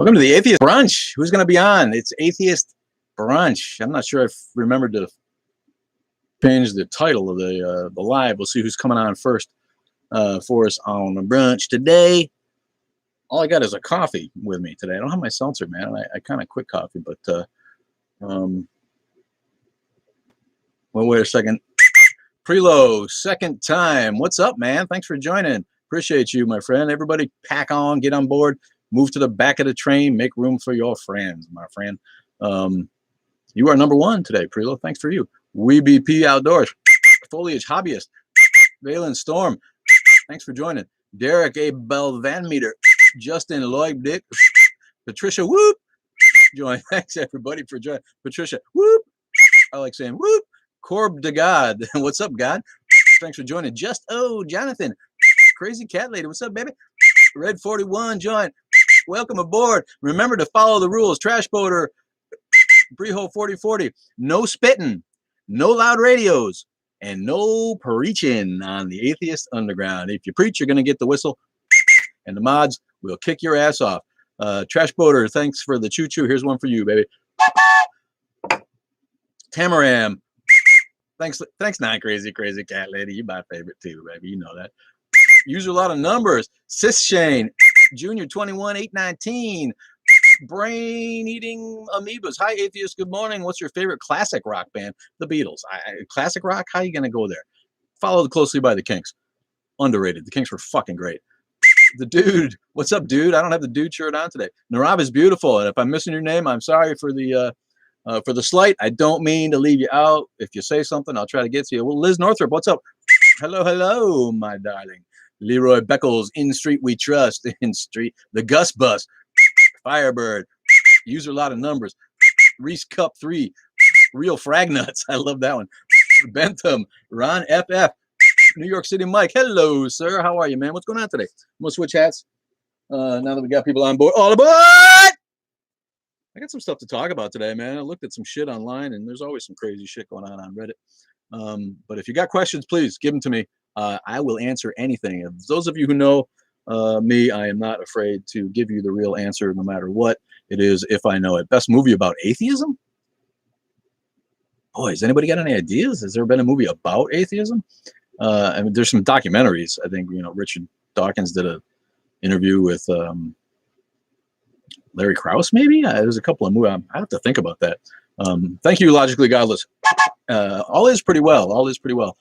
Welcome to the Atheist Brunch. Who's going to be on? It's Atheist Brunch. I'm not sure I've remembered to change the title of the live. We'll see who's coming on first for us on the brunch today. All I got is a coffee with me today. I don't have my seltzer, man. I kind of quit coffee, but well, wait a second. Preload, second time. What's up, man? Thanks for joining. Appreciate you, my friend. Everybody pack on, get on board. Move to the back of the train. Make room for your friends, my friend. You are number one today, Preload. Thanks for you. WeBP Outdoors. Foliage Hobbyist. Valen Storm. Thanks for joining. Derek A. Bell Van Meter. Justin Lloyd Dick. Patricia Whoop. Join. Thanks, everybody, for joining. Patricia Whoop. I like saying Whoop. Corb de God. What's up, God? Thanks for joining. Jonathan. Crazy Cat Lady. What's up, baby? Red 41. Join. Welcome aboard. Remember to follow the rules. Trash boater, Breho 4040. No spitting, no loud radios, and no preaching on the Atheist Underground. If you preach, you're going to get the whistle, and the mods will kick your ass off. Trash boater, thanks for the choo-choo. Here's one for you, baby. Tamaram. Thanks, not crazy cat lady. You're my favorite too, baby. You know that. Use a lot of numbers. Sis Shane. Junior 21 819. Brain eating amoebas. Hi, Atheist. Good morning. What's your favorite classic rock band? The Beatles. Classic rock? How are you going to go there? Followed closely by the Kinks. Underrated. The Kinks were fucking great. The dude. What's up, dude? I don't have the dude shirt on today. Narab is beautiful. And if I'm missing your name, I'm sorry for the slight. I don't mean to leave you out. If you say something, I'll try to get to you. Well, Liz Northrup, what's up? Hello, my darling. Leroy Beckles, In Street We Trust, In Street, The Gus Bus, Firebird, use a lot of numbers, Reese Cup 3, Real Fragnuts, I love that one, Bentham, Ron FF, New York City Mike, hello, sir, how are you, man? What's going on today? I'm going to switch hats now that we got people on board. All aboard! I got some stuff to talk about today, man. I looked at some shit online, and there's always some crazy shit going on Reddit. But if you got questions, please give them to me. I will answer anything. If those of you who know me, I am not afraid to give you the real answer no matter what it is if I know it. Best movie about atheism? Boy, has anybody got any ideas? Has there been a movie about atheism? I mean, there's some documentaries. I think, Richard Dawkins did an interview with Larry Krauss, maybe? There's a couple of movies. I have to think about that. Thank you, Logically Godless. All is pretty well. All is pretty well.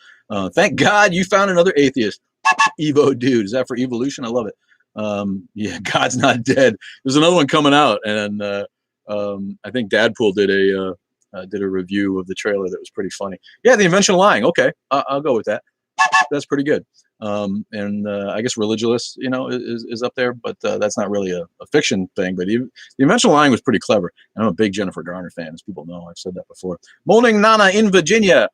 Thank God you found another atheist. Evo dude. Is that for evolution? I love it. Yeah, God's not dead. There's another one coming out, and I think Dadpool did a review of the trailer that was pretty funny. Yeah, The Invention of Lying. Okay, I'll go with that. That's pretty good. And I guess Religious, is up there, but that's not really a fiction thing. But The Invention of Lying was pretty clever. I'm a big Jennifer Garner fan, as people know. I've said that before. Moaning Nana in Virginia.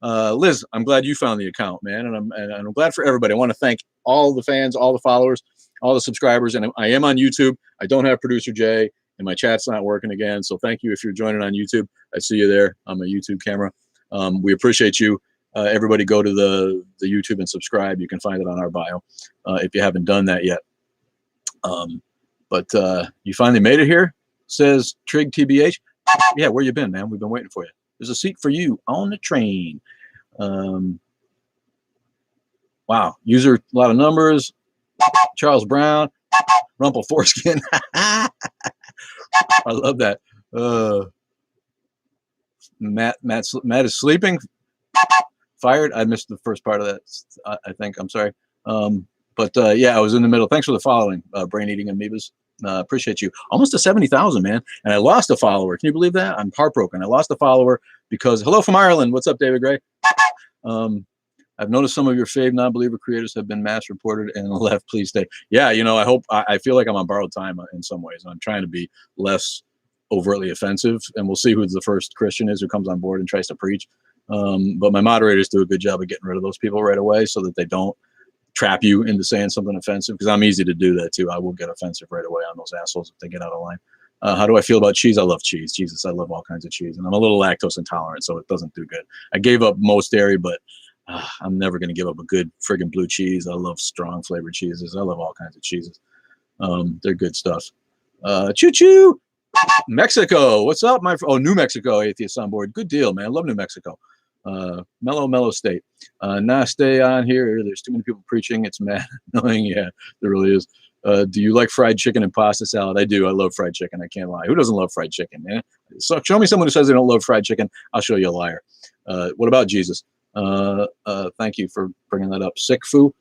Liz, I'm glad you found the account, man, and I'm glad for everybody. I want to thank all the fans, all the followers, all the subscribers, and I am on YouTube. I don't have Producer Jay, and my chat's not working again, so thank you if you're joining on YouTube. I see you there on my YouTube camera. We appreciate you. Everybody go to the YouTube and subscribe. You can find it on our bio if you haven't done that yet. But you finally made it here, says Trig TBH. Yeah, where you been, man? We've been waiting for you. There's a seat for you on the train. Wow. User, a lot of numbers. Charles Brown. Rumple Foreskin. I love that. Matt is sleeping. Fired. I missed the first part of that. I think. I'm sorry. But yeah, I was in the middle. Thanks for the following. Brain eating amoebas. Appreciate you. Almost to 70,000, man. And I lost a follower. Can you believe that? I'm heartbroken. I lost a follower because, hello from Ireland. What's up, David Gray? I've noticed some of your fave non-believer creators have been mass reported and left. Please stay. Yeah, I feel like I'm on borrowed time in some ways. I'm trying to be less overtly offensive, and we'll see who the first Christian is who comes on board and tries to preach. But my moderators do a good job of getting rid of those people right away so that they don't trap you into saying something offensive, because I'm easy to do that too. I will get offensive right away on those assholes if they get out of line. How do I feel about cheese? I love cheese. Jesus, I love all kinds of cheese, and I'm a little lactose intolerant, so it doesn't do good. I gave up most dairy, but I'm never going to give up a good friggin' blue cheese. I love strong flavored cheeses. I love all kinds of cheeses. They're good stuff. Choo choo. Mexico, what's up, my friend? Oh, New Mexico atheists on board. Good deal, man. Love New Mexico. Mellow state. Nah, stay on here. There's too many people preaching. It's mad annoying. Yeah, there really is. Do you like fried chicken and pasta salad? I do. I love fried chicken. I can't lie. Who doesn't love fried chicken, man? So show me someone who says they don't love fried chicken. I'll show you a liar. What about Jesus? Thank you for bringing that up. Sick foo.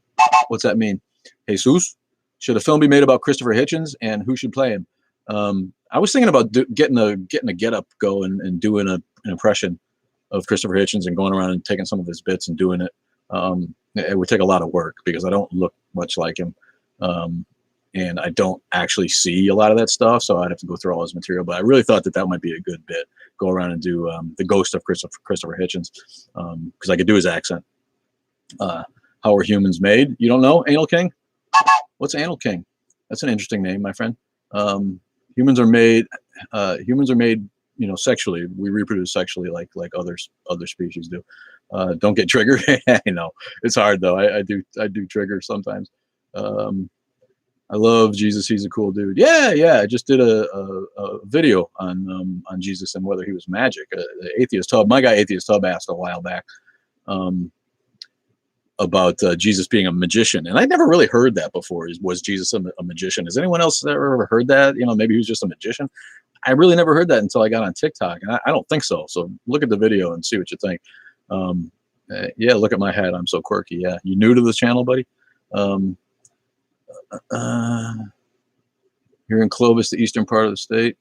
What's that mean? Jesus. Should a film be made about Christopher Hitchens, and who should play him? I was thinking about getting a get up go and doing an impression of Christopher Hitchens and going around and taking some of his bits and doing it. It would take a lot of work because I don't look much like him. And I don't actually see a lot of that stuff, so I'd have to go through all his material. But I really thought that might be a good bit. Go around and do the ghost of Christopher Hitchens, because I could do his accent. How are humans made? You don't know? Anal King? What's Anal King? That's an interesting name, my friend. Humans are made, sexually. We reproduce sexually like other species do. Don't get triggered. I know it's hard though. I do trigger sometimes. I love Jesus. He's a cool dude. Yeah. I just did a video on Jesus and whether he was magic. The Atheist Hub, my guy Atheist Hub asked a while back about Jesus being a magician, and I never really heard that before. Was Jesus a magician? Has anyone else ever heard that? Maybe he was just a magician. I really never heard that until I got on TikTok, and I don't think so. So look at the video and see what you think. Yeah, look at my hat. I'm so quirky. Yeah, you new to this channel, buddy? Here in Clovis, the eastern part of the state.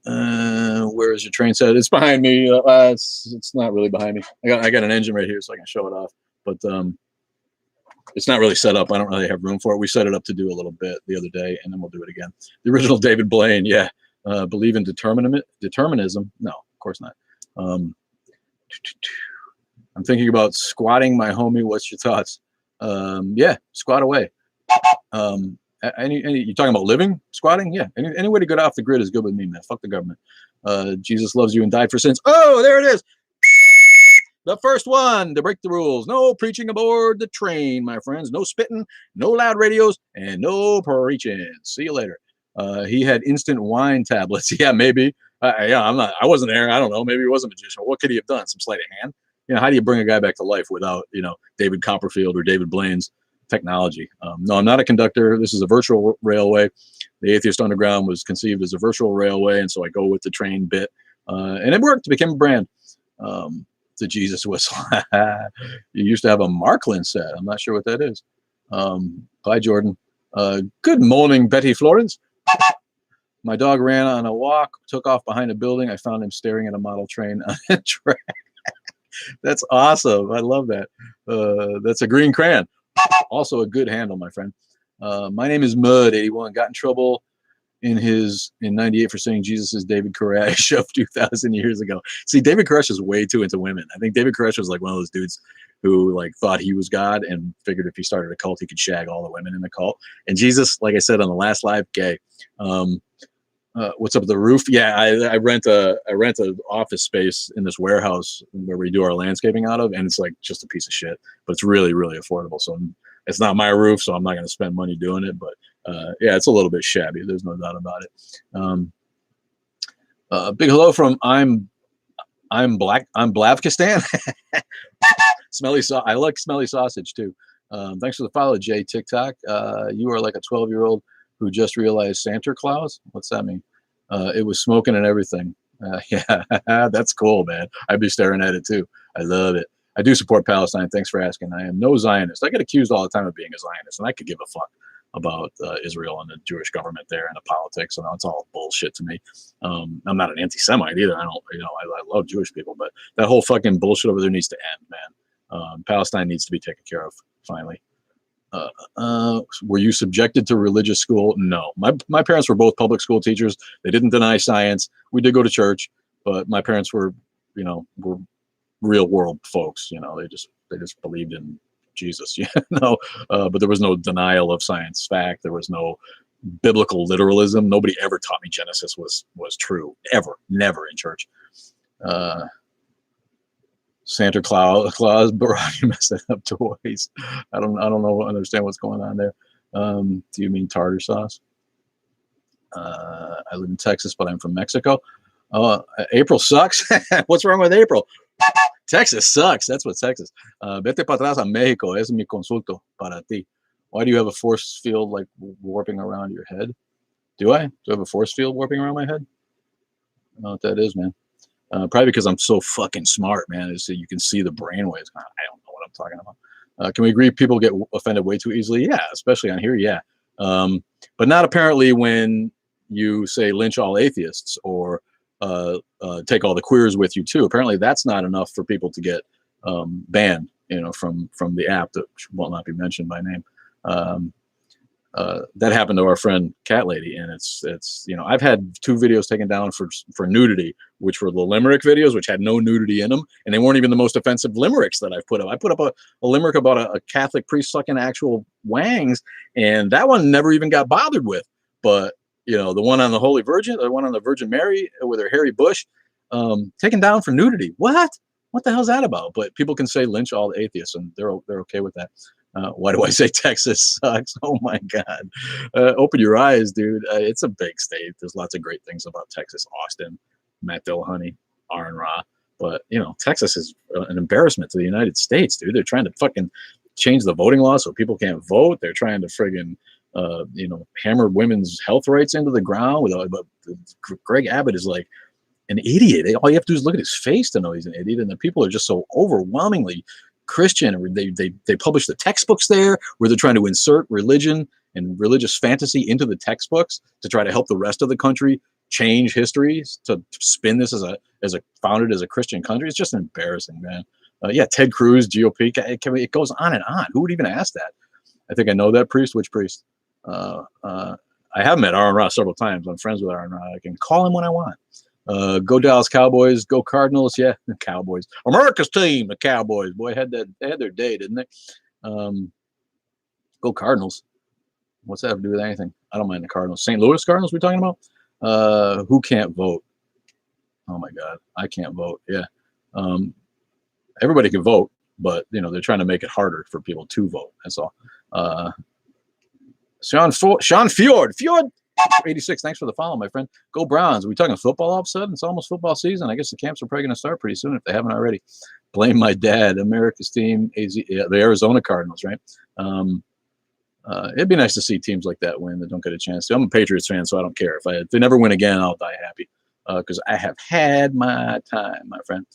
Where is your train set? It's behind me. It's not really behind me. I got an engine right here so I can show it off, but it's not really set up. I don't really have room for it. We set it up to do a little bit the other day, and then we'll do it again. The original David Blaine. Yeah. Believe in determinism? No, of course not. I'm thinking about squatting, my homie. What's your thoughts? Yeah, squat away. You're talking about living, squatting? Yeah. Any way to get off the grid is good with me, man. Fuck the government. Jesus loves you and died for sins. Oh, there it is. The first one to break the rules. No preaching aboard the train, my friends. No spitting, no loud radios, and no preaching. See you later. He had instant wine tablets. Yeah, maybe. I wasn't there. I don't know. Maybe he was a magician. What could he have done? Some sleight of hand? How do you bring a guy back to life without, David Copperfield or David Blaine's technology? No, I'm not a conductor. This is a virtual railway. The Atheist Underground was conceived as a virtual railway, and so I go with the train bit, and it worked. It became a brand. The Jesus whistle. You used to have a Marklin set. I'm not sure what that is. Bye, Jordan. Good morning, Betty Florence. My dog ran on a walk, took off behind a building. I found him staring at a model train on a track. That's awesome. I love that. That's a green crayon. Also a good handle, my friend. My name is Mud81. Got in trouble in 98 for saying Jesus is David Koresh of 2,000 years ago. See, David Koresh is way too into women. I think David Koresh was like one of those dudes who thought he was God and figured if he started a cult, he could shag all the women in the cult. And Jesus, like I said on the last live, gay. What's up with the roof? Yeah, I rent a office space in this warehouse where we do our landscaping out of, and it's like just a piece of shit, but it's really, really affordable. So it's not my roof, so I'm not going to spend money doing it. But yeah, it's a little bit shabby. There's no doubt about it. Big hello from I'm Blavkistan. Smelly I like smelly sausage too. Thanks for the follow, Jay TikTok. You are like a 12-year-old who just realized Santa Claus. What's that mean? It was smoking and everything. Yeah, that's cool, man. I'd be staring at it too. I love it. I do support Palestine. Thanks for asking. I am no Zionist. I get accused all the time of being a Zionist, and I could give a fuck about Israel and the Jewish government there and the politics, and it's all bullshit to me. I'm not an anti-Semite either. I don't, I love Jewish people, but that whole fucking bullshit over there needs to end, man. Palestine needs to be taken care of finally. Were you subjected to religious school? No, my parents were both public school teachers. They didn't deny science. We did go to church, but my parents were real world folks. They just believed in Jesus, but there was no denial of science fact. There was no biblical literalism. Nobody ever taught me Genesis was true. Never in church. Santa Claus brought you messing up toys. I don't understand what's going on there. Do you mean tartar sauce? I live in Texas, but I'm from Mexico. April sucks. What's wrong with April? Texas sucks. That's what Texas. Vete para atrás a México. Es mi consulto para ti. Why do you have a force field like warping around your head? Do I? Do I have a force field warping around my head? I don't know what that is, man. Probably because I'm so fucking smart, man. So you can see the brainwaves. I don't know what I'm talking about. Can we agree people get offended way too easily? Yeah, especially on here. Yeah. But not apparently when you say lynch all atheists or take all the queers with you too. Apparently that's not enough for people to get banned, from the app that will not be mentioned by name. That happened to our friend Cat Lady, and it's I've had 2 videos taken down for nudity, which were the limerick videos, which had no nudity in them, and they weren't even the most offensive limericks that I've put up. I put up a limerick about a Catholic priest sucking actual wangs, and that one never even got bothered with. But the one on the Holy Virgin, the one on the Virgin Mary with her hairy bush, taken down for nudity. What the hell's that about? But people can say lynch all the atheists, and they're okay with that. Why do I say Texas sucks? Oh my God. Open your eyes, dude. It's a big state. There's lots of great things about Texas, Austin, Matt Dillahunty, Aaron Ra. But, Texas is an embarrassment to the United States, dude. They're trying to fucking change the voting law so people can't vote. They're trying to friggin', hammer women's health rights into the ground. But Greg Abbott is like an idiot. All you have to do is look at his face to know he's an idiot. And the people are just so overwhelmingly Christian, and they publish the textbooks there where they're trying to insert religion and religious fantasy into the textbooks to try to help the rest of the country change history, to spin this as a founded as a Christian country. It's just embarrassing, man. Yeah, Ted Cruz, GOP, it goes on and on. Who would even ask that? I think I know that priest. Which priest? I have met Aaron Ross several times. I'm friends with Aaron Ross. I can call him when I want. Go Dallas Cowboys, go Cardinals. Yeah, the Cowboys, America's team, the Cowboys. Boy, they had their day, didn't they? Go Cardinals. What's that have to do with anything? I don't mind the Cardinals. St. Louis Cardinals we're talking about? Who can't vote? Oh my God, I can't vote. Yeah. Everybody can vote, but they're trying to make it harder for people to vote. That's all. Sean Fjord 86. Thanks for the follow, my friend. Go Browns. Are we talking football all of a sudden? It's almost football season. I guess the camps are probably going to start pretty soon if they haven't already. Blame my dad. America's team, the Arizona Cardinals, right? It'd be nice to see teams like that win that don't get a chance to. I'm a Patriots fan, so I don't care. If they never win again, I'll die happy because I have had my time, my friend.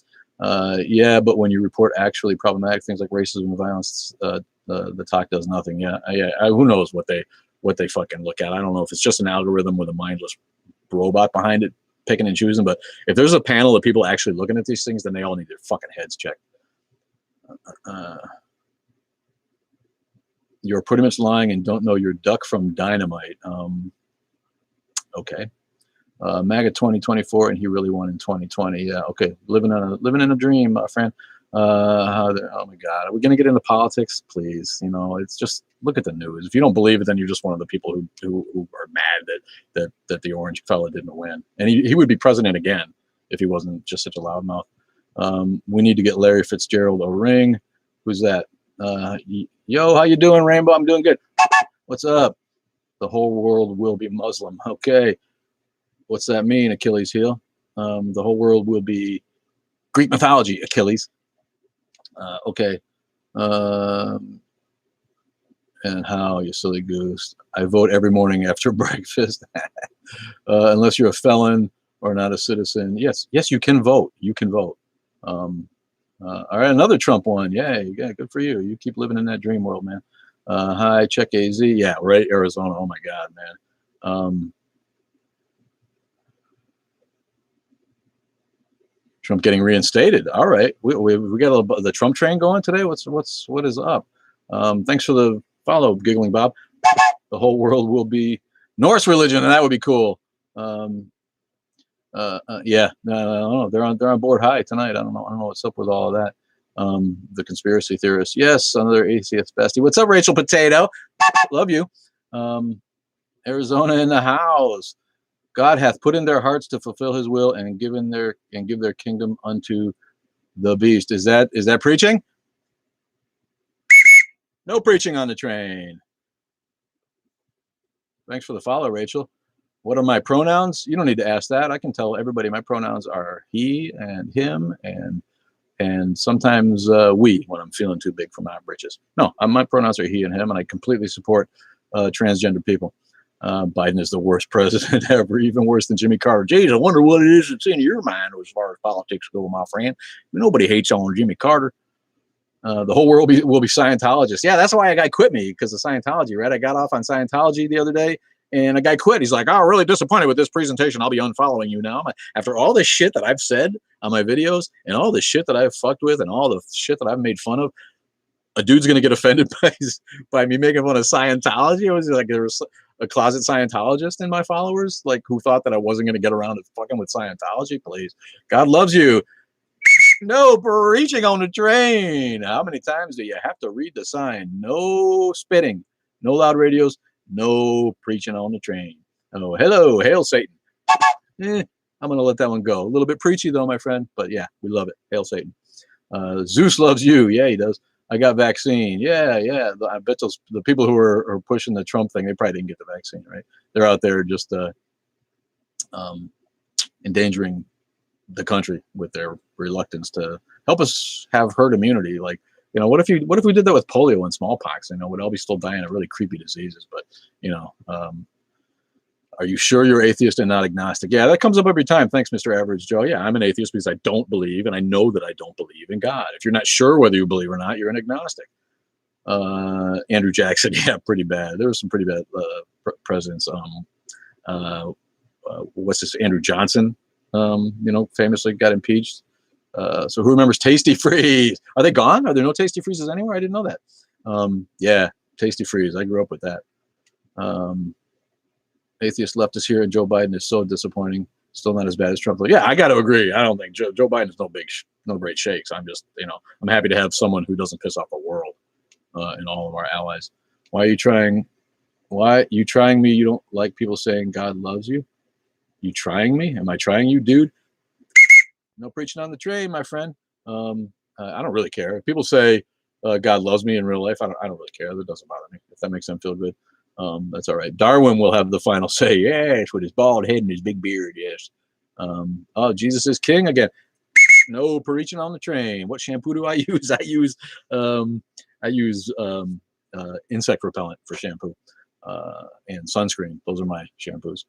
Yeah, but when you report actually problematic things like racism and violence, the talk does nothing. Yeah, who knows what they fucking look at. I don't know if it's just an algorithm with a mindless robot behind it picking and choosing, but if there's a panel of people actually looking at these things, then they all need their fucking heads checked. You're pretty much lying and don't know your duck from dynamite. Okay. MAGA 2024 and he really won in 2020. Yeah, okay. Living in a dream, my friend. Oh my God, are we gonna get into politics? Please, it's just look at the news. If you don't believe it, then you're just one of the people who are mad that the orange fella didn't win, and he would be president again if he wasn't just such a loudmouth. We need to get Larry Fitzgerald a ring. Who's that? Yo, how you doing, Rainbow? I'm doing good. What's up? The whole world will be Muslim. Okay, what's that mean? Achilles heel. The whole world will be Greek mythology. Achilles. Okay. And how, you silly goose? I vote every morning after breakfast. Unless you're a felon or not a citizen. Yes, you can vote. You can vote. All right, another Trump one. Yay, yeah, good for you. You keep living in that dream world, man. Hi, check AZ. Yeah, right, Arizona. Oh my God, man. Trump getting reinstated. All right, we got the Trump train going today. What is up? Thanks for the follow, giggling Bob. The whole world will be Norse religion, and that would be cool. Yeah, no, they're on board high tonight. I don't know what's up with all of that. The conspiracy theorists. Yes, another atheist bestie. What's up, Rachel Potato? Love you. Arizona in the house. God hath put in their hearts to fulfill his will and give their kingdom unto the beast. Is that preaching? No preaching on the train. Thanks for the follow, Rachel. What are my pronouns? You don't need to ask that. I can tell everybody my pronouns are he and him and sometimes we when I'm feeling too big for my britches. No, my pronouns are he and him, and I completely support transgender people. Biden is the worst president ever, even worse than Jimmy Carter. Geez, I wonder what it is that's in your mind as far as politics go, my friend. Nobody hates on Jimmy Carter. The whole world will be Scientologists. Yeah, that's why a guy quit me, because of Scientology, right? I got off on Scientology the other day, and a guy quit. He's like, "Oh, I'm really disappointed with this presentation. I'll be unfollowing you now." After all this shit that I've said on my videos, and all the shit that I've fucked with, and all the shit that I've made fun of, a dude's gonna get offended by me making fun of Scientology? It was like there was a closet Scientologist in my followers, like, who thought that I wasn't gonna get around to fucking with Scientology. Please, God loves you. No preaching on the train. How many times do you have to read the sign? No spitting, no loud radios, no preaching on the train. Oh, hello, hail Satan. I'm going to let that one go. A little bit preachy though, my friend, but yeah, we love it. Hail Satan. Zeus loves you. Yeah, he does. I got vaccine. Yeah. I bet the people who are pushing the Trump thing, they probably didn't get the vaccine, right? They're out there just endangering the country with their reluctance to help us have herd immunity. Like, what if we did that with polio and smallpox? We'd all be still dying of really creepy diseases. But are you sure you're atheist and not agnostic? Yeah, that comes up every time. Thanks, Mr. Average Joe. Yeah, I'm an atheist because I don't believe, and I know that I don't believe in God. If you're not sure whether you believe or not, you're an agnostic. Andrew Jackson, yeah, pretty bad. There were some pretty bad presidents. What's this? Andrew Johnson. Famously got impeached. So who remembers Tasty Freeze? Are they gone? Are there no Tasty Freezes anywhere? I didn't know that. Yeah, Tasty Freeze. I grew up with that. Atheist leftist here, and Joe Biden is so disappointing. Still not as bad as Trump. Yeah, I got to agree. I don't think Joe Biden is no great shakes. I'm just, I'm happy to have someone who doesn't piss off the world and all of our allies. Why you trying me? You don't like people saying God loves you? You trying me? Am I trying you, dude? No preaching on the train, my friend. I don't really care. If people say God loves me in real life, I don't really care. That doesn't bother me. If that makes them feel good, that's all right. Darwin will have the final say. Yes, with his bald head and his big beard. Yes. Oh, Jesus is king again. No preaching on the train. What shampoo do I use? I use insect repellent for shampoo and sunscreen. Those are my shampoos.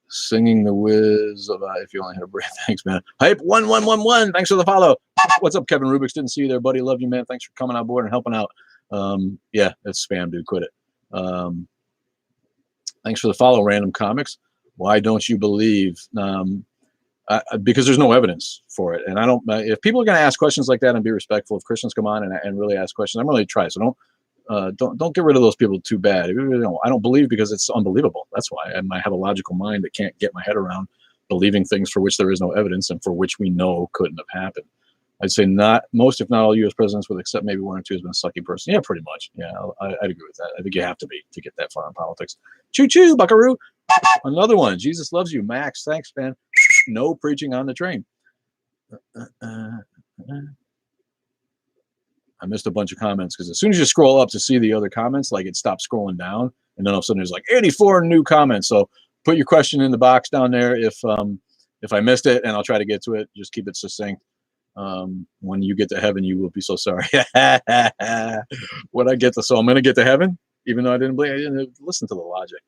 Singing the whiz of if you only had a breath. Thanks, man. Hype 1111. Thanks for the follow. What's up, Kevin Rubix? Didn't see you there, buddy. Love you, man. Thanks for coming on board and helping out. Yeah, it's spam, dude. Quit it. Thanks for the follow, Random Comics. Why don't you believe? Because there's no evidence for it, and I don't. If people are going to ask questions like that and be respectful, if Christians come on and really ask questions, I'm really try. So don't get rid of those people too bad. I don't believe because it's unbelievable. That's why I have a logical mind that can't get my head around believing things for which there is no evidence and for which we know couldn't have happened. I'd say not most, if not all, U.S. presidents, with except maybe one or two, has been a sucky person. Yeah, pretty much. Yeah, I'd agree with that. I think you have to be to get that far in politics. Choo choo, buckaroo. Another one. Jesus loves you, Max. Thanks, man. No preaching on the train. I missed a bunch of comments because as soon as you scroll up to see the other comments, like it stops scrolling down, and then all of a sudden there's like 84 new comments. So put your question in the box down there if I missed it, and I'll try to get to it. Just keep it succinct. When you get to heaven, you will be so sorry. When I get to, so I'm going to get to heaven, even though I didn't believe. I didn't listen to the logic.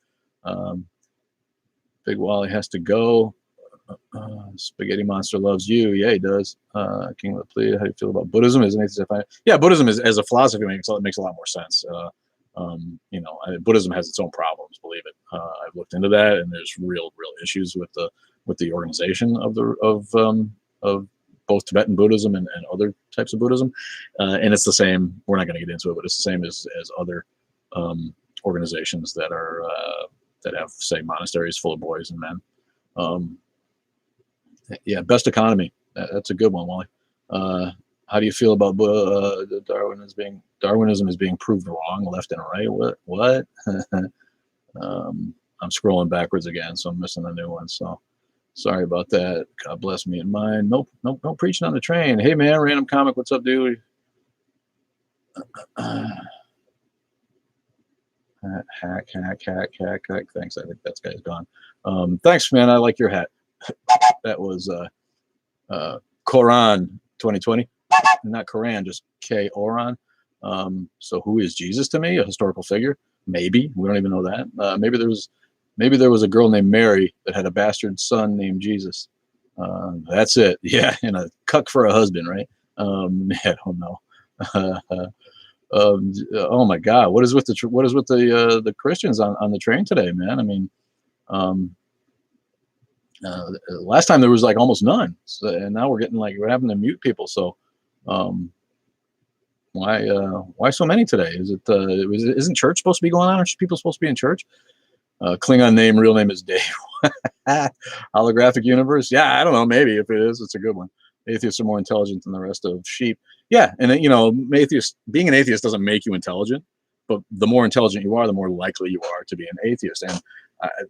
Big Wally has to go. Spaghetti Monster loves you. Yeah, he does. King of the Plea. How do you feel about Buddhism? Yeah, Buddhism is as a philosophy makes a lot more sense. Buddhism has its own problems. Believe it. I've looked into that, and there's real issues with the organization of both Tibetan Buddhism and other types of Buddhism. And it's the same. We're not going to get into it, but it's the same as other organizations that are that have, say, monasteries full of boys and men. Yeah, best economy. That's a good one, Wally. How do you feel about Darwinism is being proved wrong, left and right? What? I'm scrolling backwards again, so I'm missing the new one. So sorry about that. God bless me and mine. Nope, no preaching on the train. Hey man, Random Comic, what's up, dude? Hack. Thanks. I think that guy's gone. Thanks, man. I like your hat. That was Quran 2020, not Quran, just K Oran. So who is Jesus to me? A historical figure? Maybe. We don't even know that. Maybe there was a girl named Mary that had a bastard son named Jesus. That's it. Yeah, and a cuck for a husband, right? I don't know. Oh my God, what is with the Christians on the train today, man? I mean, last time there was like almost none, so, and now we're having to mute people. So, why so many today? Isn't church supposed to be going on? Aren't people supposed to be in church? Klingon name, real name is Dave. Holographic universe? Yeah, I don't know. Maybe if it is, it's a good one. Atheists are more intelligent than the rest of sheep. Yeah, and being an atheist doesn't make you intelligent, but the more intelligent you are, the more likely you are to be an atheist. And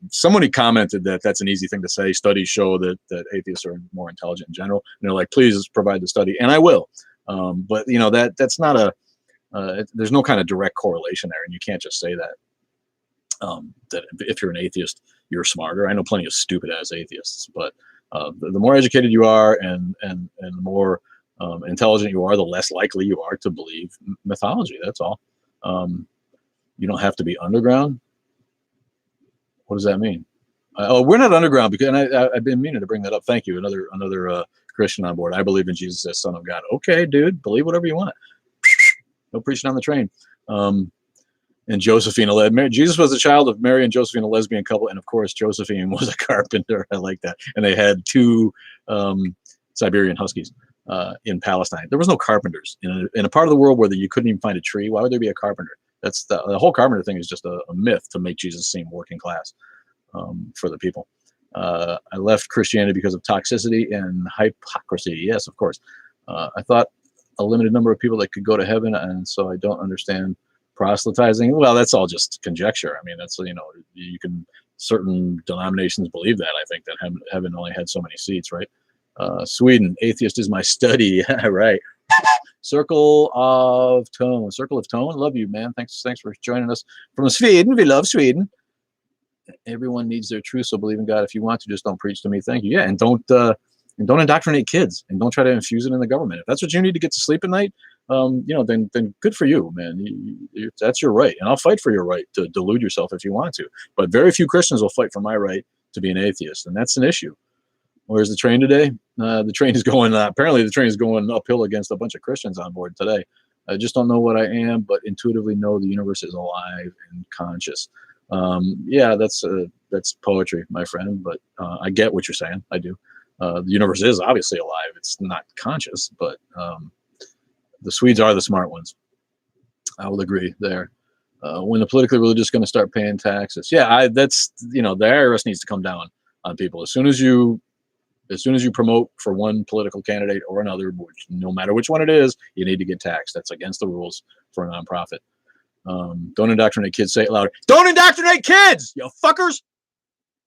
somebody commented that that's an easy thing to say. Studies show that atheists are more intelligent in general. And they're like, please provide the study, and I will. But that's not there's no kind of direct correlation there, and you can't just say that. That if you're an atheist, you're smarter. I know plenty of stupid ass atheists, but the more educated you are and the more intelligent you are, the less likely you are to believe mythology. That's all. You don't have to be underground. What does that mean? We're not underground because, and I've been meaning to bring that up. Thank you. Another Christian on board. I believe in Jesus as Son of God. Okay, dude, believe whatever you want. No preaching on the train. And Josephine, Jesus was the child of Mary and Josephine, a lesbian couple, and of course Josephine was a carpenter. I like that. And they had 2 Siberian Huskies in Palestine. There was no carpenters in a part of the world where you couldn't even find a tree. Why would there be a carpenter? That's the whole carpenter thing is just a myth to make Jesus seem working class for the people. I left Christianity because of toxicity and hypocrisy. Yes, of course. I thought a limited number of people that could go to heaven, and so I don't understand proselytizing. Well, that's all just conjecture. I mean, that's certain denominations believe that. I think that heaven only had so many seats, right? Sweden, atheist is my study. Right. Circle of Tone. Love you, man. Thanks for joining us from Sweden. We love Sweden. Everyone needs their truth, so believe in God if you want to. Just don't preach to me. Thank you. Yeah, and don't indoctrinate kids, and don't try to infuse it in the government. If that's what you need to get to sleep at night, then good for you, man. That's your right, and I'll fight for your right to delude yourself if you want to. But very few Christians will fight for my right to be an atheist, and that's an issue. Where's the train today? The train is going. Apparently, the train is going uphill against a bunch of Christians on board today. I just don't know what I am, but intuitively know the universe is alive and conscious. Yeah, that's poetry, my friend. But I get what you're saying. I do. The universe is obviously alive. It's not conscious, but the Swedes are the smart ones. I will agree there. When the politically religious going to start paying taxes? Yeah, the IRS needs to come down on people as soon as you promote for one political candidate or another, which no matter which one it is, you need to get taxed. That's against the rules for a nonprofit. Don't indoctrinate kids. Say it louder. Don't indoctrinate kids, you fuckers.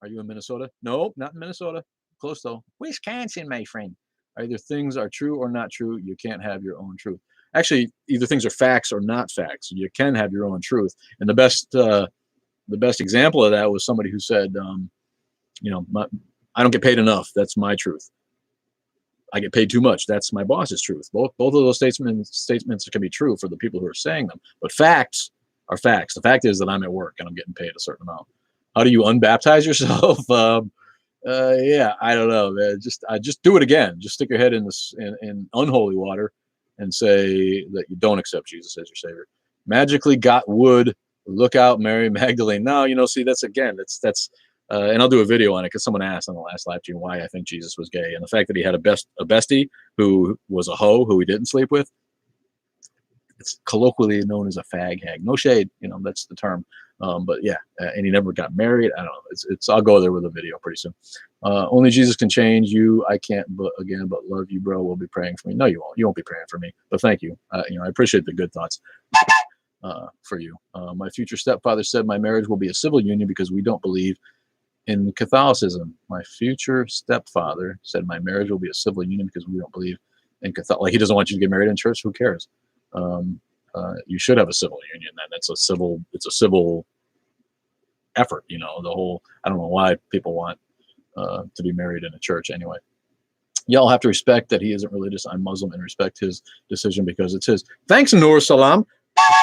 Are you in Minnesota? No, not in Minnesota. Close though. Wisconsin, my friend. Either things are true or not true. You can't have your own truth. Actually, either things are facts or not facts. You can have your own truth. And the best example of that was somebody who said, I don't get paid enough. That's my truth. I get paid too much. That's my boss's truth. Both of those statements can be true for the people who are saying them. But facts are facts. The fact is that I'm at work and I'm getting paid a certain amount. How do you unbaptize yourself? Yeah, I don't know, man. Just do it again. Just stick your head in unholy water and say that you don't accept Jesus as your savior. Magically got wood. Look out, Mary Magdalene. No, see, that's and I'll do a video on it because someone asked on the last live stream why I think Jesus was gay, and the fact that he had a bestie who was a hoe who he didn't sleep with. It's colloquially known as a fag hag. No shade, that's the term. But yeah, and he never got married. I don't know. I'll go there with a video pretty soon. Only Jesus can change you. I can't, but love you, bro. We'll be praying for me. No, you won't. You won't be praying for me. But thank you. I appreciate the good thoughts for you. My future stepfather said my marriage will be a civil union because we don't believe in Catholicism. My future stepfather said my marriage will be a civil union because we don't believe in Catholic. Like he doesn't want you to get married in church. Who cares? You should have a civil union. Then it's a civil effort. You know, the whole, I don't know why people want to be married in a church anyway. Y'all have to respect that he isn't religious. I'm Muslim, and respect his decision because it's his. Thanks, Noor Salam,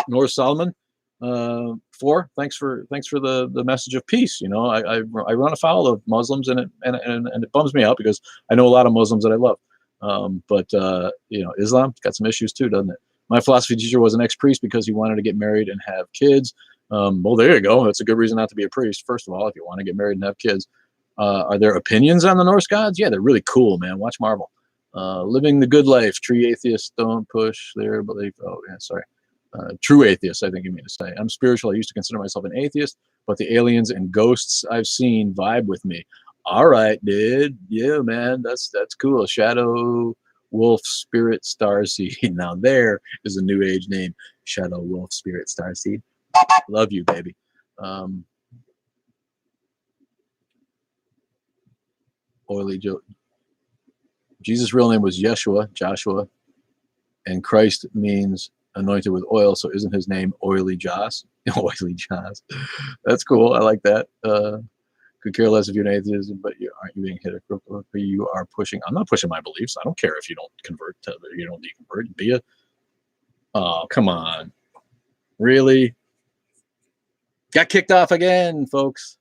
Noor Salman. Thanks for the message of peace. You know, I run afoul of Muslims, and it bums me out because I know a lot of Muslims that I love. But you know, Islam's got some issues too, doesn't it? My philosophy teacher was an ex-priest because he wanted to get married and have kids. Well, there you go. That's a good reason not to be a priest. First of all, if you want to get married and have kids. Are there opinions on the Norse gods? Yeah, they're really cool, man. Watch Marvel. Living the good life. True atheists don't push their belief. Oh, yeah, sorry. True atheists, I think you mean to say. I'm spiritual. I used to consider myself an atheist, but the aliens and ghosts I've seen vibe with me. All right, dude. Yeah, man. That's cool. Shadow Wolf Spirit Starseed. Now there is a new age name. Shadow Wolf Spirit Starseed. Love you, baby. Oily Joe. Jesus' real name was Yeshua, Joshua, and Christ means anointed with oil. So isn't his name Oily Joss? Oily Joss. That's cool. I like that. Could care less if you're an atheist, but aren't you being hypocritical? You are pushing. I'm not pushing my beliefs. I don't care if you don't convert to, you don't deconvert. Be a. Oh, come on. Really? Got kicked off again, folks.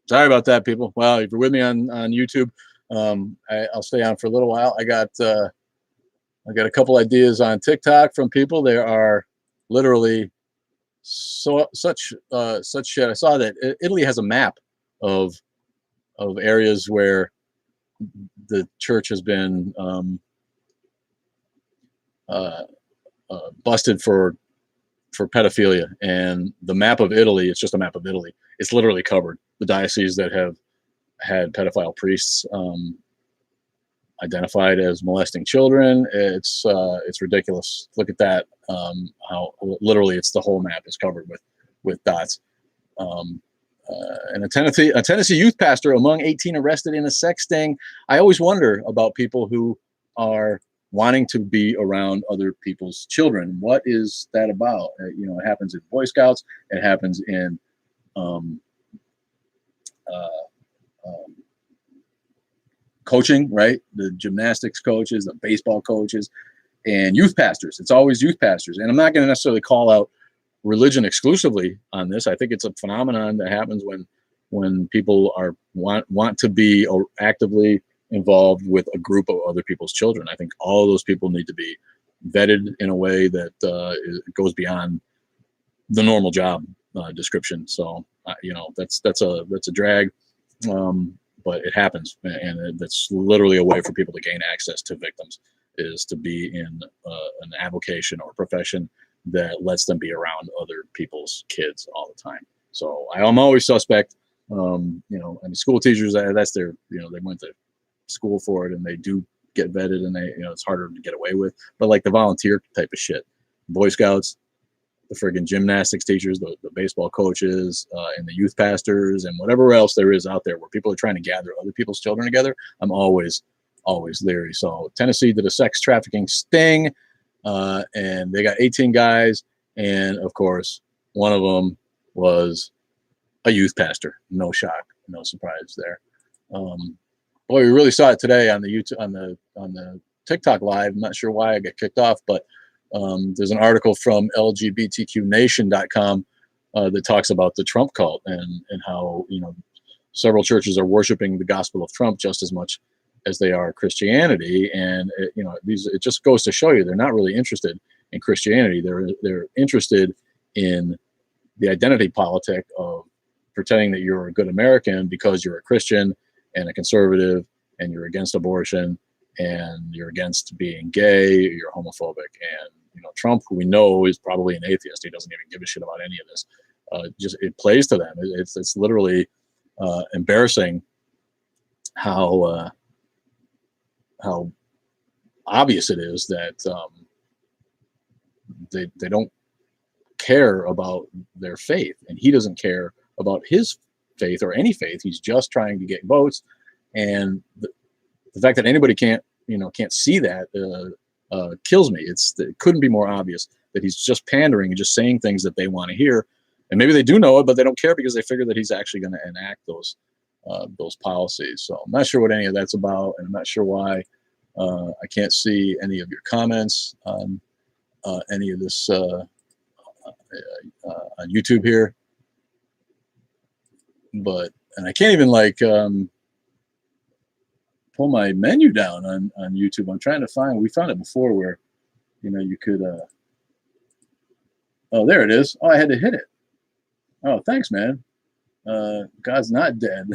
Sorry about that, people. Well, if you're with me on YouTube, I'll stay on for a little while. I got a couple ideas on TikTok from people. There are literally such shit. I saw that Italy has a map of areas where the church has been busted for pedophilia, and the map of Italy, it's just a map of Italy. It's literally covered the dioceses that have had pedophile priests identified as molesting children. It's ridiculous. Look at that. How literally it's the whole map is covered with dots. And a Tennessee youth pastor among 18 arrested in a sex sting. I always wonder about people who are wanting to be around other people's children. What is that about? You know, it happens in Boy Scouts. It happens in coaching, right? The gymnastics coaches, the baseball coaches, and youth pastors. It's always youth pastors. And I'm not going to necessarily call out religion exclusively on this. I think it's a phenomenon that happens when people are want to be actively involved with a group of other people's children. I think all of those people need to be vetted in a way that goes beyond the normal job description. So you know, that's a drag, but it happens, and that's literally a way for people to gain access to victims, is to be in an avocation or profession that lets them be around other people's kids all the time. So I'm always suspect. You know, I mean, school teachers, that's their, you know, they went to school for it, and they do get vetted, and they, you know, it's harder to get away with. But like the volunteer type of shit, Boy Scouts, the friggin' gymnastics teachers, the baseball coaches, and the youth pastors, and whatever else there is out there where people are trying to gather other people's children together, I'm always leery. So Tennessee did a sex trafficking sting, and they got 18 guys, and of course one of them was a youth pastor. No shock, no surprise there. Boy, we really saw it today on the YouTube, on the TikTok live. I'm not sure why I got kicked off, but there's an article from LGBTQNation.com that talks about the Trump cult and how, you know, several churches are worshiping the gospel of Trump just as much as they are Christianity. And you know, it just goes to show you they're not really interested in Christianity. They're interested in the identity politic of pretending that you're a good American because you're a Christian and a conservative, and you're against abortion, and you're against being gay, you're homophobic. And you know, Trump, who we know is probably an atheist, he doesn't even give a shit about any of this. Just it plays to them. It's literally embarrassing how obvious it is that they don't care about their faith, and he doesn't care about his faith or any faith. He's just trying to get votes, and the fact that anybody can't see that kills me. It couldn't be more obvious that he's just pandering and just saying things that they want to hear, and maybe they do know it, but they don't care because they figure that he's actually going to enact those policies. So I'm not sure what any of that's about, and I'm not sure why I can't see any of your comments on any of this on YouTube here. And I can't even pull my menu down on YouTube. I'm trying to find. We found it before where you could. Oh, there it is. Oh, I had to hit it. Oh, thanks, man. God's not dead.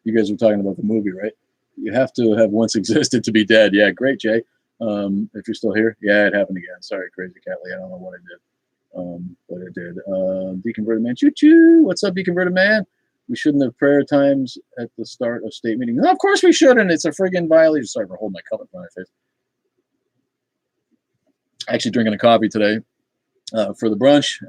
You guys were talking about the movie, right? You have to have once existed to be dead. Yeah, great, Jay. If you're still here, yeah, it happened again. Sorry, Crazy Catley. I don't know what I did, but it did. Deconverted Man, choo choo. What's up, Deconverted Man? We shouldn't have prayer times at the start of state meetings. No, of course we shouldn't. It's a friggin' violation. Sorry for holding my cup in front of my face. Actually drinking a coffee today for the brunch.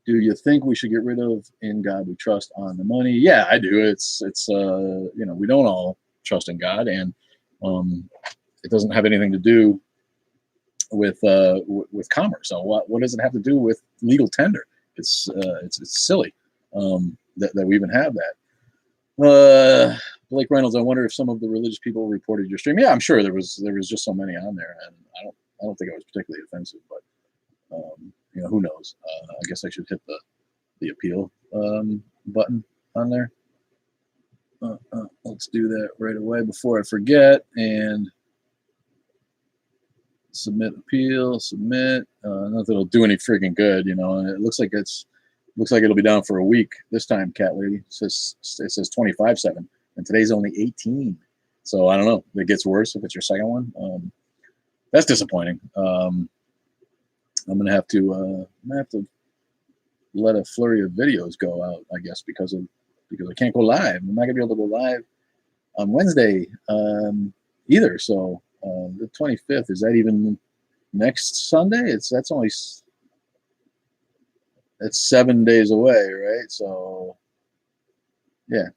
Do you think we should get rid of "In God We Trust" on the money? Yeah, I do. It's we don't all trust in God, and it doesn't have anything to do with commerce. So what does it have to do with legal tender? It's silly that we even have that. Blake Reynolds, I wonder if some of the religious people reported your stream. Yeah, I'm sure there was just so many on there, and I don't think it was particularly offensive, but who knows? I guess I should hit the appeal button on there. Let's do that right away before I forget, and submit appeal, submit. Not that it'll do any freaking good, and it looks like it'll be down for a week this time, Cat Lady. It says 25/7, and today's only 18. So I don't know. It gets worse if it's your second one. That's disappointing. I'm gonna have to let a flurry of videos go out, I guess, because I can't go live. I'm not gonna be able to go live on Wednesday either. So the 25th, is that even next Sunday? That's 7 days away, right? So yeah,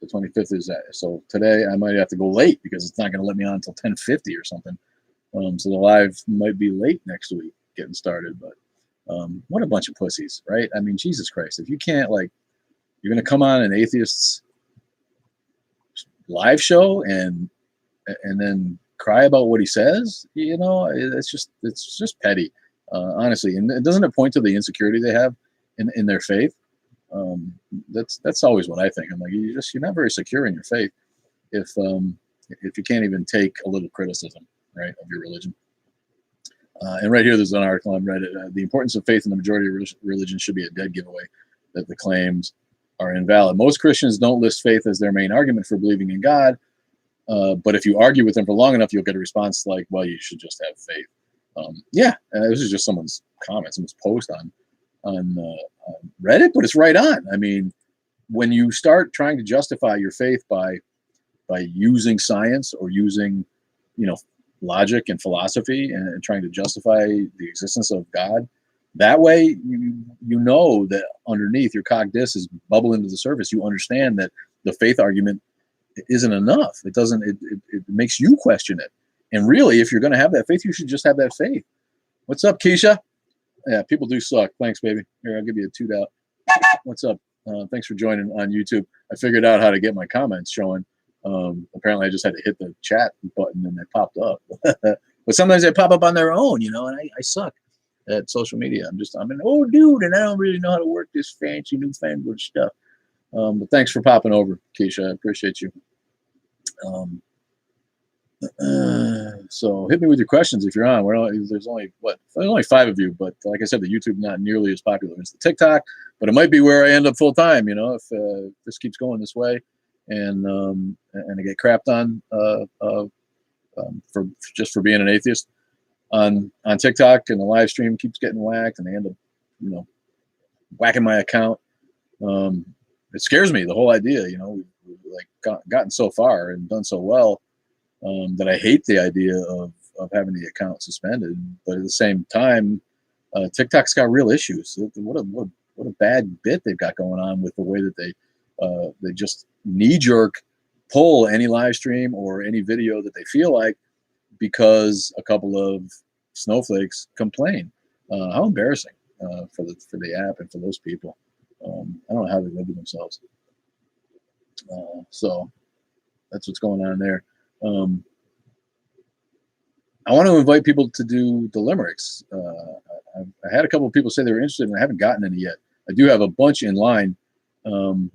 the 25th is that. So today I might have to go late because it's not gonna let me on until 10:50 or something. So the live might be late next week getting started, but what a bunch of pussies, right? I mean, Jesus Christ, if you can't, you're gonna come on an atheist's live show and then cry about what he says, it's just petty, honestly. And doesn't it point to the insecurity they have in their faith? That's always what I think. I'm like, you're not very secure in your faith if you can't even take a little criticism, right, of your religion. And right here, there's an article on Reddit. The importance of faith in the majority of religions should be a dead giveaway that the claims are invalid. Most Christians don't list faith as their main argument for believing in God, but if you argue with them for long enough, you'll get a response like, well, you should just have faith. This is just someone's comment, someone's post on Reddit, but it's right on. I mean, when you start trying to justify your faith by using science or using, logic and philosophy and trying to justify the existence of God, that way you know that underneath your cog dis is bubbling to the surface. You understand that the faith argument isn't enough. It doesn't. It makes you question it. And really, if you're going to have that faith, you should just have that faith. What's up, Keisha? Yeah, people do suck. Thanks, baby. Here, I'll give you a toot out. What's up? Thanks for joining on YouTube. I figured out how to get my comments showing. Apparently I just had to hit the chat button and they popped up. But sometimes they pop up on their own, and I suck at social media. I'm an old dude and I don't really know how to work this fancy newfangled stuff. But thanks for popping over, Keisha. I appreciate you. So hit me with your questions if you're on. There's only 5 of you, but like I said, the YouTube not nearly as popular as the TikTok, but it might be where I end up full time, if this keeps going this way. And I get crapped on for being an atheist on TikTok, and the live stream keeps getting whacked, and they end up whacking my account. It scares me, the whole idea. We've gotten so far and done so well that I hate the idea of of having the account suspended. But at the same time, TikTok's got real issues. What a bad bit they've got going on with the way that they just knee jerk pull any live stream or any video that they feel like because a couple of snowflakes complain. How embarrassing for the app and for those people. I don't know how they live with themselves. So that's what's going on there. I want to invite people to do the limericks. I had a couple of people say they were interested, and I haven't gotten any yet. I do have a bunch in line, and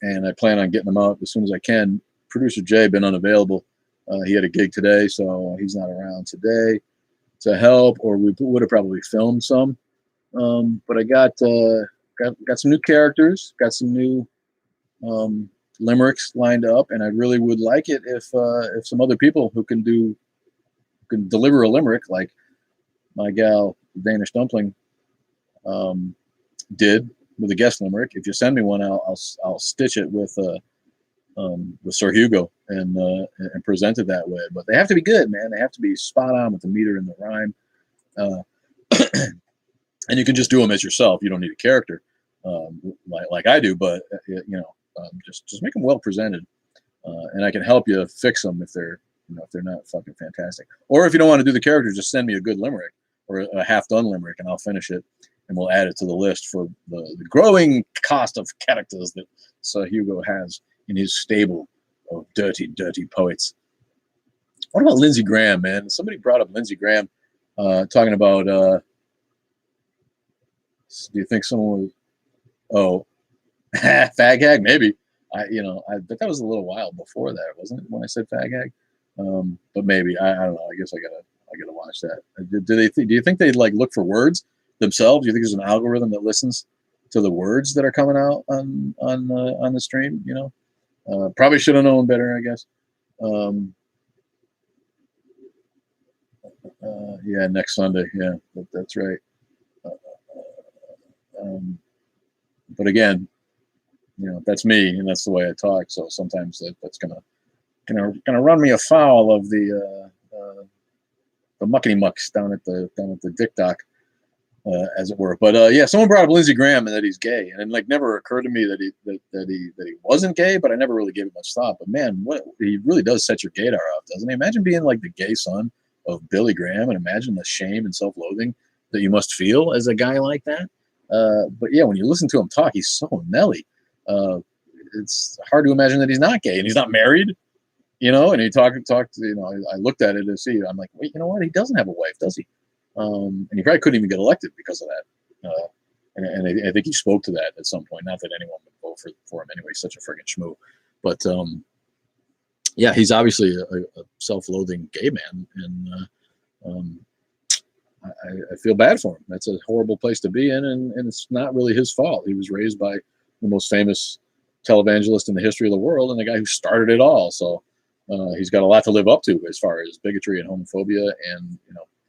I plan on getting them out as soon as I can. Producer Jay been unavailable. He had a gig today, so he's not around today to help, or we would have probably filmed some. But I got some new characters, got some new limericks lined up, and I really would like it if some other people who can deliver a limerick like my gal Danish Dumpling did with a guest limerick. If you send me one, I'll stitch it with Sir Hugo and present it that way. But they have to be good, man. They have to be spot on with the meter and the rhyme. And you can just do them as yourself. You don't need a character like I do, but just make them well presented, and I can help you fix them if they're not fucking fantastic. Or if you don't want to do the character, just send me a good limerick or a half-done limerick, and I'll finish it, and we'll add it to the list for the growing cast of characters that Sir Hugo has in his stable of dirty, dirty poets. What about Lindsey Graham, man? Somebody brought up Lindsey Graham, talking about. Do you think someone was? Oh, fag hag? Maybe. But that was a little while before that, wasn't it? When I said fag hag. But maybe I don't know. I guess I gotta watch that. Do you think they like look for words themselves? Do you think there's an algorithm that listens to the words that are coming out on the stream? Probably should have known better, I guess. Yeah, next Sunday. Yeah, that's right. But again, that's me, and that's the way I talk. So sometimes that's gonna run me afoul of the muckety mucks down at the Dick Doc, as it were. But yeah, someone brought up Lindsey Graham and that he's gay, and it like never occurred to me that he wasn't gay, but I never really gave it much thought. But man, he really does set your gaydar off, doesn't he? Imagine being like the gay son of Billy Graham, and imagine the shame and self-loathing that you must feel as a guy like that. But yeah, when you listen to him talk, he's so Nelly. It's hard to imagine that he's not gay and he's not married, and he talked, I looked at it to see, I'm like, wait, you know what? He doesn't have a wife, does he? And he probably couldn't even get elected because of that. And I think he spoke to that at some point. Not that anyone would vote for him anyway. He's such a friggin' schmoo. But yeah, he's obviously a self-loathing gay man, and I feel bad for him. That's a horrible place to be in, and it's not really his fault. He was raised by the most famous televangelist in the history of the world, and the guy who started it all. So he's got a lot to live up to as far as bigotry and homophobia, and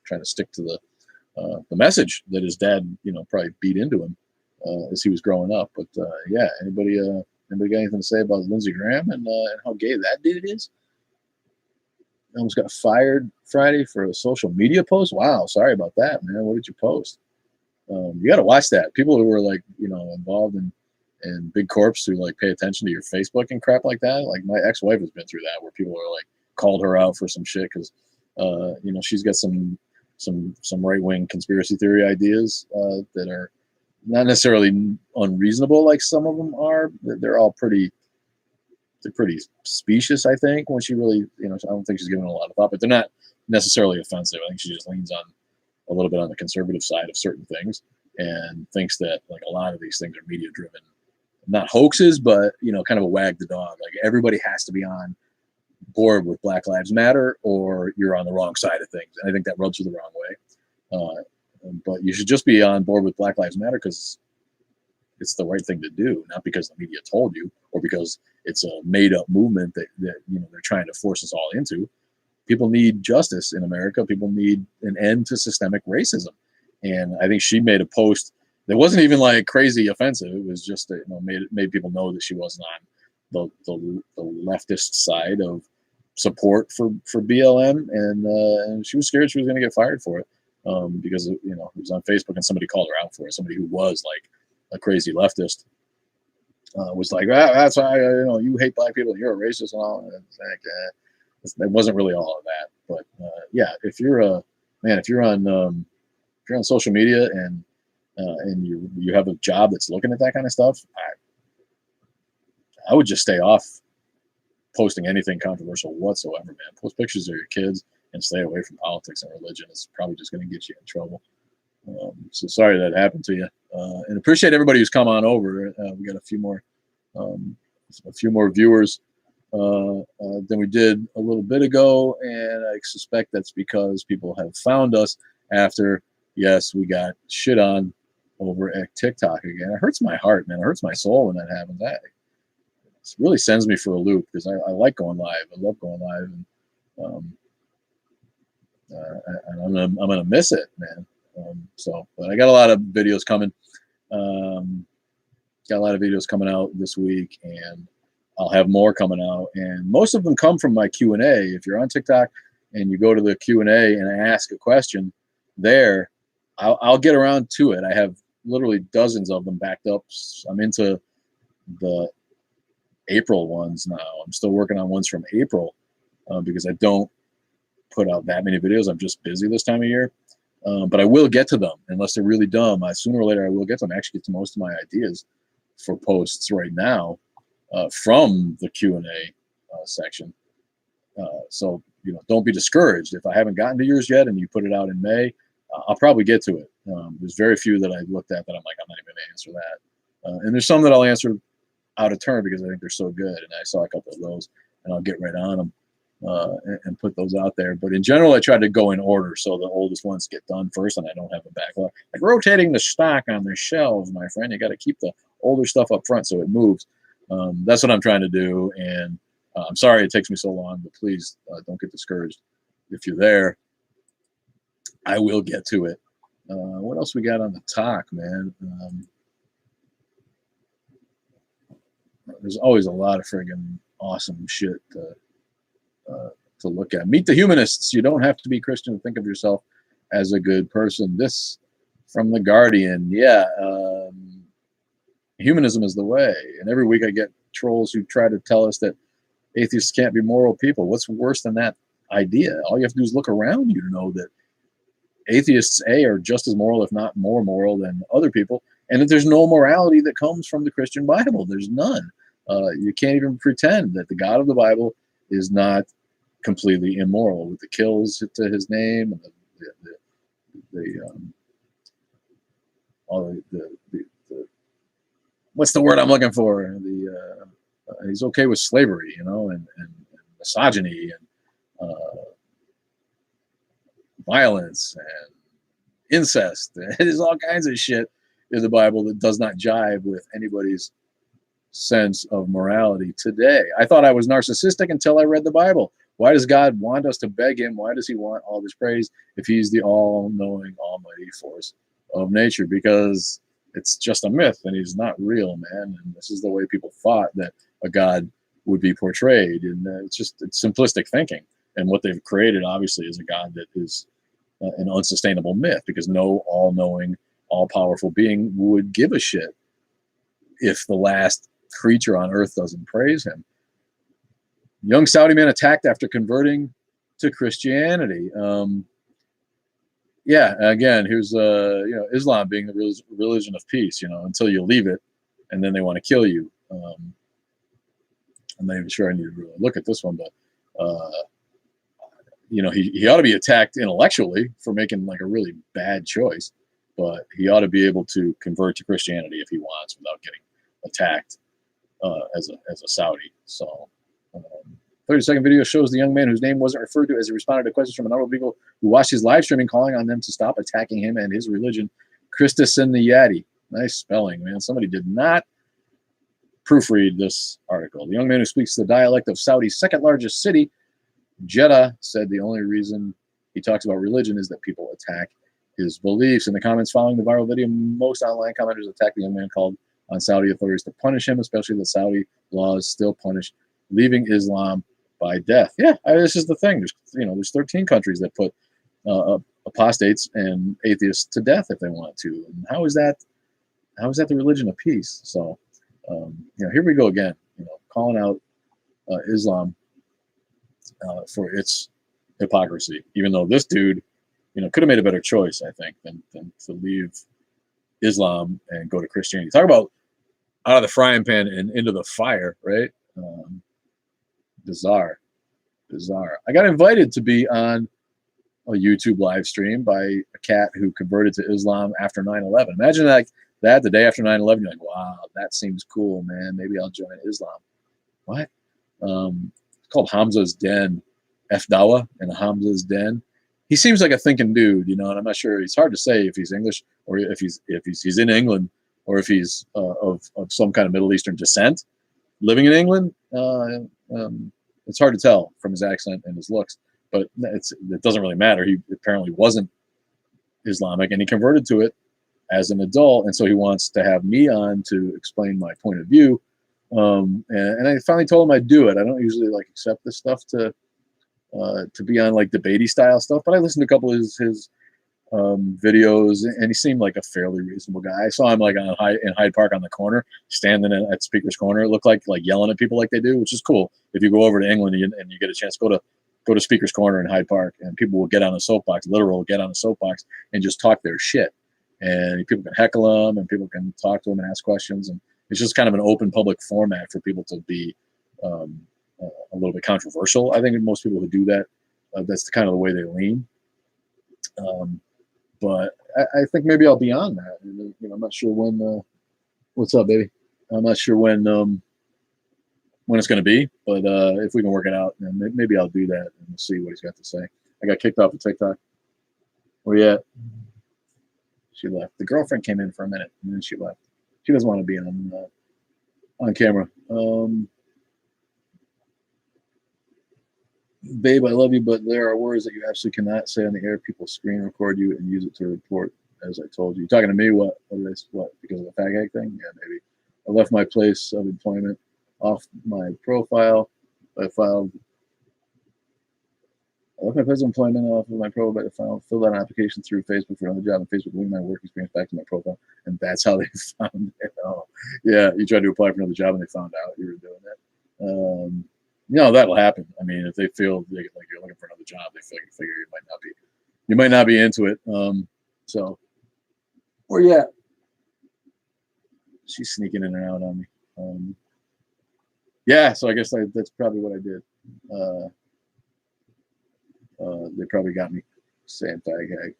trying to stick to the message that his dad probably beat into him as he was growing up. But yeah, anybody got anything to say about Lindsey Graham and how gay that dude is? Almost got fired Friday for a social media post. Wow, sorry about that, man. What did you post? You got to watch that. People who are like involved in big corps who like pay attention to your Facebook and crap like that. Like my ex-wife has been through that, where people are like called her out for some shit because she's got some right-wing conspiracy theory ideas that are not necessarily unreasonable like some of them are. They're all pretty specious, I think, when she really, I don't think she's given a lot of thought, but they're not necessarily offensive. I think she just leans on a little bit on the conservative side of certain things and thinks that like a lot of these things are media driven, not hoaxes, but kind of a wag the dog. Like everybody has to be on board with Black Lives Matter or you're on the wrong side of things. And I think that rubs her the wrong way. But you should just be on board with Black Lives Matter because it's the right thing to do, not because the media told you or because it's a made-up movement that they're trying to force us all into. People need justice in America. People need an end to systemic racism. And I think she made a post that wasn't even like crazy offensive. It was just made people know that she wasn't on the leftist side of support for BLM, and she was scared she was going to get fired for it, because it was on Facebook and somebody called her out for it. Somebody who was like a crazy leftist was like, that's why you hate black people and you're a racist and all. And it's like, it wasn't really all of that, but yeah, if you're on social media and you have a job that's looking at that kind of stuff, I would just stay off posting anything controversial whatsoever, man. Post pictures of your kids and stay away from politics and religion. It's probably just going to get you in trouble. So sorry that happened to you, and appreciate everybody who's come on over. We got a few more viewers than we did a little bit ago, and I suspect that's because people have found us after, yes, we got shit on over at TikTok again. It hurts my heart, man. It hurts my soul when that happens. It really sends me for a loop, because I like going live. I love going live, and I'm gonna miss it, man. But I got a lot of videos coming. Got a lot of videos coming out this week, and I'll have more coming out. And most of them come from my Q&A. If you're on TikTok and you go to the Q&A and ask a question there, I'll get around to it. I have literally dozens of them backed up. I'm into the April ones now. I'm still working on ones from April, because I don't put out that many videos. I'm just busy this time of year. But I will get to them, unless they're really dumb. Sooner or later I will get to them. I actually get to most of my ideas for posts right now from the Q&A section. So don't be discouraged. If I haven't gotten to yours yet and you put it out in May, I'll probably get to it. There's very few that I looked at that I'm like, I'm not even going to answer that. And there's some that I'll answer out of turn because I think they're so good, and I saw a couple of those, and I'll get right on them and put those out there. But in general, I try to go in order, so the oldest ones get done first, and I don't have a backlog. Like rotating the stock on the shelves, my friend. You got to keep the older stuff up front so it moves. That's what I'm trying to do, and I'm sorry it takes me so long, but please don't get discouraged. If you're there, I will get to it. What else we got on the talk, man? There's always a lot of friggin' awesome shit to look at. Meet the humanists. You don't have to be Christian to think of yourself as a good person. This from The Guardian. Yeah, humanism is the way. And every week I get trolls who try to tell us that atheists can't be moral people. What's worse than that idea? All you have to do is look around you to know that atheists, are just as moral, if not more moral than other people, and that there's no morality that comes from the Christian Bible. There's none. You can't even pretend that the God of the Bible is not completely immoral, with the kills to his name and the what's the word I'm looking for? He's okay with slavery, and misogyny and violence and incest. There's all kinds of shit in the Bible that does not jive with anybody's sense of morality today. I thought I was narcissistic until I read the Bible. Why does God want us to beg him? Why does he want all this praise if he's the all-knowing, almighty force of nature? Because it's just a myth and he's not real, man. And this is the way people thought that a God would be portrayed. And it's simplistic thinking. And what they've created, obviously, is a God that is an unsustainable myth, because no all-knowing, all-powerful being would give a shit if the last creature on earth doesn't praise him. Young Saudi man attacked after converting to Christianity. Yeah, again, here's Islam being the religion of peace, until you leave it, and then they want to kill you. I'm not even sure I need to really look at this one, but he ought to be attacked intellectually for making like a really bad choice, but he ought to be able to convert to Christianity if he wants without getting attacked as a Saudi. So 30-second video shows the young man whose name wasn't referred to as he responded to questions from a number of people who watched his live streaming, calling on them to stop attacking him and his religion. Christus the Yadi. Nice spelling, man. Somebody did not proofread this article. The young man who speaks the dialect of Saudi's second largest city, Jeddah, said the only reason he talks about religion is that people attack his beliefs. In the comments following the viral video, most online commenters attacked the young man, called on Saudi authorities to punish him, especially that Saudi laws still punish leaving Islam by death. Yeah, this is the thing. There's 13 countries that put apostates and atheists to death if they want to. And how is that the religion of peace? So, here we go again. Calling out Islam for its hypocrisy, even though this dude, could have made a better choice, I think, than to leave Islam and go to Christianity. Talk about out of the frying pan and into the fire, right? Bizarre. I got invited to be on a YouTube live stream by a cat who converted to Islam after 9/11. Imagine that the day after 9/11, you're like, wow, that seems cool, man. Maybe I'll join Islam. What? It's called Hamza's Den. F Dawa and Hamza's Den. He seems like a thinking dude, and I'm not sure. It's hard to say if he's English or if he's in England or if he's of some kind of Middle Eastern descent, living in England. It's hard to tell from his accent and his looks, but it doesn't really matter. He apparently wasn't Islamic, and he converted to it as an adult, and so he wants to have me on to explain my point of view. And I finally told him I'd do it. I don't usually accept this stuff to be on debatey style stuff, but I listened to a couple of his videos, and he seemed like a fairly reasonable guy. I saw him in Hyde Park on the corner, standing at Speaker's Corner. It looked like yelling at people like they do, which is cool. If you go over to England and you get a chance, go to Speaker's Corner in Hyde Park, and people will get on a soapbox, and just talk their shit. And people can heckle them, and people can talk to them and ask questions, and it's just kind of an open public format for people to be a little bit controversial. I think most people who do that, that's kind of the way they lean. But I think maybe I'll be on that. I'm not sure when. What's up, baby? I'm not sure when it's going to be, but if we can work it out, then maybe I'll do that and we'll see what he's got to say. I got kicked off of TikTok. Where you at? She left. The girlfriend came in for a minute and then she left. She doesn't want to be on camera. Babe, I love you, but there are words that you absolutely cannot say on the air. People screen record you and use it to report, as I told you. You talking to me? What? What? Because of the fag hag thing? Yeah, maybe. I left my place of employment off my profile. I left my place of employment off of my profile. Filled out an application through Facebook for another job, and Facebook linked my work experience back to my profile, and that's how they found it. Oh, yeah, you tried to apply for another job, and they found out you were doing that. That'll happen. I mean, if they feel like you're looking for another job, they figure you might not be into it. So where you at? She's sneaking in and out on me. Yeah, so I guess that's probably what I did. They probably got me saying fag hag.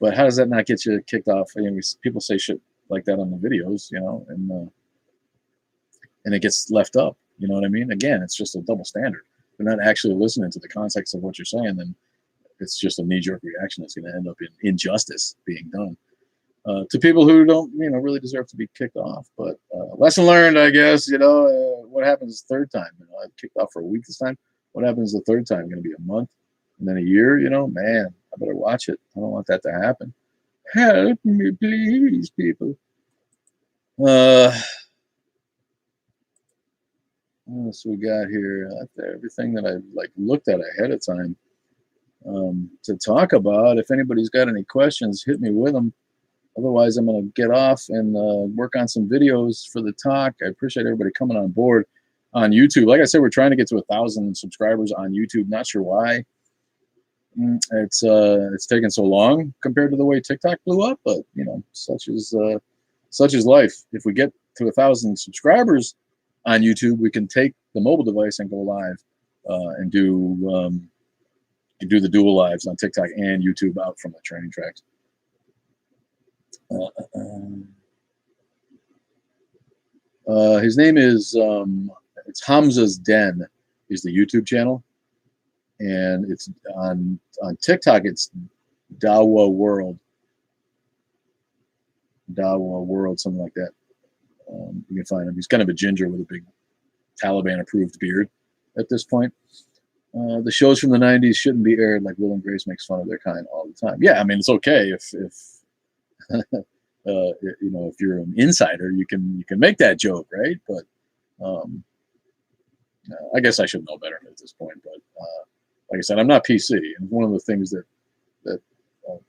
But how does that not get you kicked off? People say shit like that on the videos, and it gets left up. You know what I mean? Again, it's just a double standard. They're not actually listening to the context of what you're saying, then it's just a knee-jerk reaction that's going to end up in injustice being done to people who don't, really deserve to be kicked off. But lesson learned, I guess. What happens the third time? I kicked off for a week this time. What happens the third time? Going to be a month and then a year? Man, I better watch it. I don't want that to happen. Help me, please, people. What else we got here? Everything that I looked at ahead of time to talk about. If anybody's got any questions, hit me with them. Otherwise, I'm going to get off and work on some videos for the talk. I appreciate everybody coming on board on YouTube. Like I said, we're trying to get to 1,000 subscribers on YouTube. Not sure why it's taken so long compared to the way TikTok blew up, but such is life. If we get to 1,000 subscribers on YouTube, we can take the mobile device and go live and do the dual lives on TikTok and YouTube out from the training tracks. His name is it's Hamza's Den is the YouTube channel, and it's on TikTok. It's Dawa World, something like that. You can find him. He's kind of a ginger with a big Taliban-approved beard at this point. The shows from the 90s shouldn't be aired like Will and Grace makes fun of their kind all the time. Yeah, I mean, it's okay if if you're an insider, you can make that joke, right? But I guess I should know better at this point, but like I said, I'm not PC, and one of the things that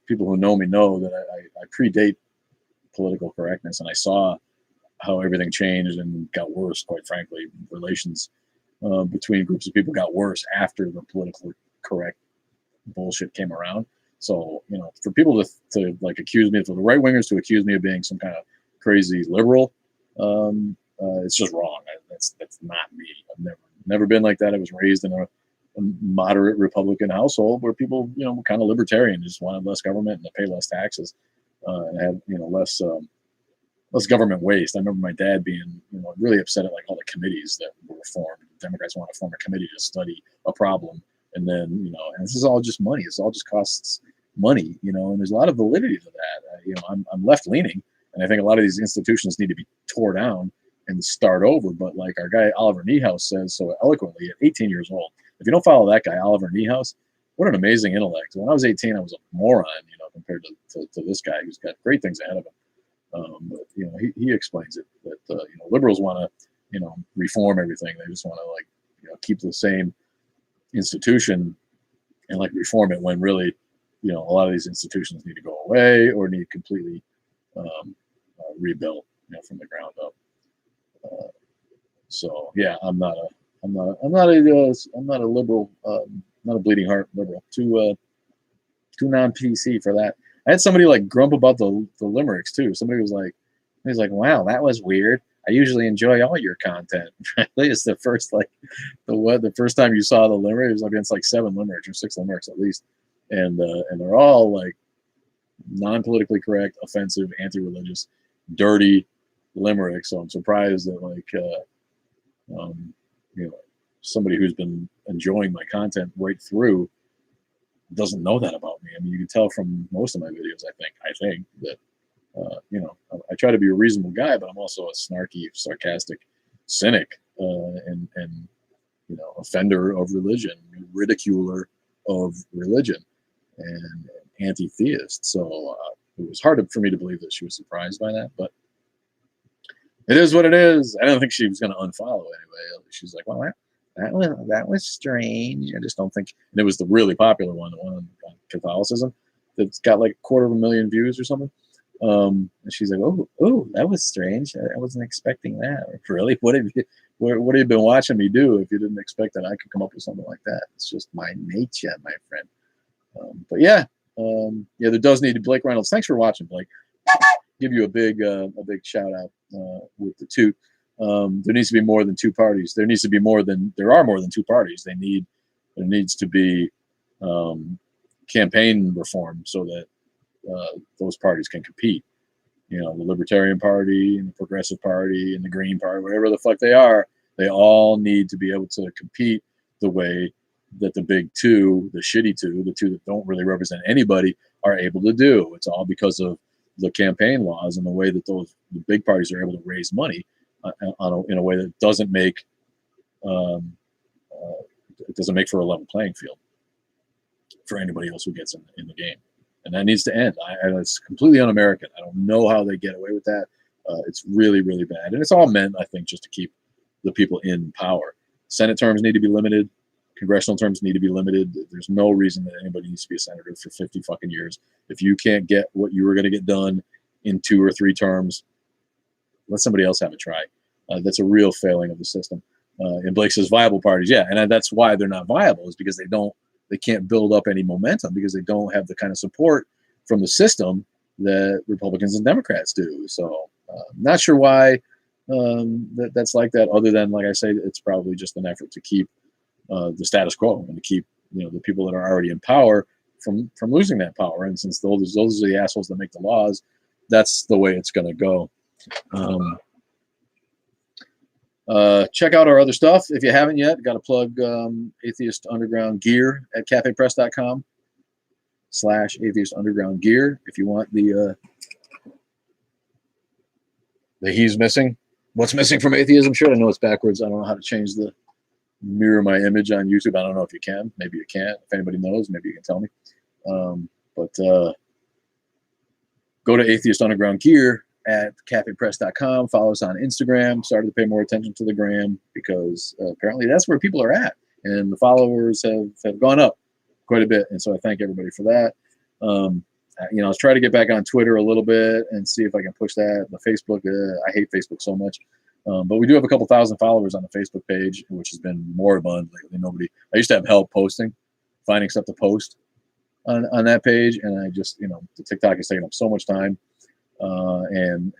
people who know me know that I predate political correctness, and I saw how everything changed and got worse. Quite frankly, relations between groups of people got worse after the politically correct bullshit came around. So, you know, for people to like accuse me, for the right wingers to accuse me of being some kind of crazy liberal, it's just wrong. That's not me. I've never been like that. I was raised in a moderate Republican household where people, you know, were kind of libertarian, just wanted less government and to pay less taxes, and had, you know, less government waste. I remember my dad being, you know, really upset at like all the committees that were formed. Democrats want to form a committee to study a problem, and then, you know, and this is all just money. This all just costs money, you know, and there's a lot of validity to that. You know, I'm left leaning, and I think a lot of these institutions need to be tore down and start over. But like our guy Oliver Niehaus says so eloquently at 18 years old, if you don't follow that guy, Oliver Niehaus, what an amazing intellect. When I was 18, I was a moron, you know, compared to this guy who's got great things ahead of him. But, you know, he explains it that, you know, liberals want to, you know, reform everything. They just want to, like, you know, keep the same institution and like reform it, when really, you know, a lot of these institutions need to go away or need completely rebuilt, you know, from the ground up. So yeah, I'm not a liberal, not a bleeding heart liberal. Too non-PC for that. I had somebody like grump about the limericks too. Somebody was like, wow, that was weird. I usually enjoy all your content. It's the first, like, the first time you saw the limerick, it was against like 7 limericks or 6 limericks at least, and they're all like non-politically correct, offensive, anti-religious, dirty limericks. So I'm surprised that, like, you know, somebody who's been enjoying my content right through doesn't know that about me. I mean, you can tell from most of my videos. I think that, you know, I try to be a reasonable guy, but I'm also a snarky, sarcastic cynic, and you know, offender of religion, ridiculer of religion, and anti-theist. So it was hard for me to believe that she was surprised by that, but it is what it is. I don't think she was going to unfollow anyway. She's like, well, that was strange. I just don't think. And it was the really popular one, the one on Catholicism, that's got like 250,000 views or something. And she's like, oh, that was strange. I wasn't expecting that. Like, really? What have you been watching me do if you didn't expect that I could come up with something like that? It's just my nature, my friend. But yeah, there does need to. Blake Reynolds, thanks for watching, Blake. Give you a big shout out with the toot. There needs to be more than 2 parties. There are more than 2 parties. There needs to be campaign reform so that those parties can compete. You know, the Libertarian Party and the Progressive Party and the Green Party, whatever the fuck they are, they all need to be able to compete the way that the big 2, the shitty 2, the 2 that don't really represent anybody, are able to do. It's all because of the campaign laws and the way that the big parties are able to raise money in a way that doesn't make for a level playing field for anybody else who gets in the game, and that needs to end. It's completely un-American. I don't know how they get away with that. It's really, really bad, and it's all meant, I think, just to keep the people in power. Senate terms need to be limited. Congressional terms need to be limited. There's no reason that anybody needs to be a senator for 50 fucking years. If you can't get what you were going to get done in 2 or 3 terms, let somebody else have a try. That's a real failing of the system. And Blake says viable parties. Yeah, and that's why they're not viable, is because they can't build up any momentum, because they don't have the kind of support from the system that Republicans and Democrats do. So not sure why that's like that, other than, like I say, it's probably just an effort to keep the status quo and to keep, you know, the people that are already in power from losing that power. And since those are the assholes that make the laws, that's the way it's going to go. Check out our other stuff if you haven't yet. Got to plug Atheist Underground Gear at cafepress.com/Atheist Underground Gear if you want the he's missing. What's missing from atheism? Sure, I know it's backwards. I don't know how to change the mirror my image on YouTube. I don't know if you can. Maybe you can't. If anybody knows, maybe you can tell me. But go to Atheist Underground Gear at cafepress.com. Follow us on Instagram. Started to pay more attention to the gram because apparently that's where people are at, and the followers have gone up quite a bit. And so I thank everybody for that. I was trying to get back on Twitter a little bit and see if I can push that. The Facebook, I hate Facebook so much. But we do have a couple thousand followers on the Facebook page, which has been moribund lately. I used to have help finding stuff to post on that page, and I just, the TikTok is taking up so much time, and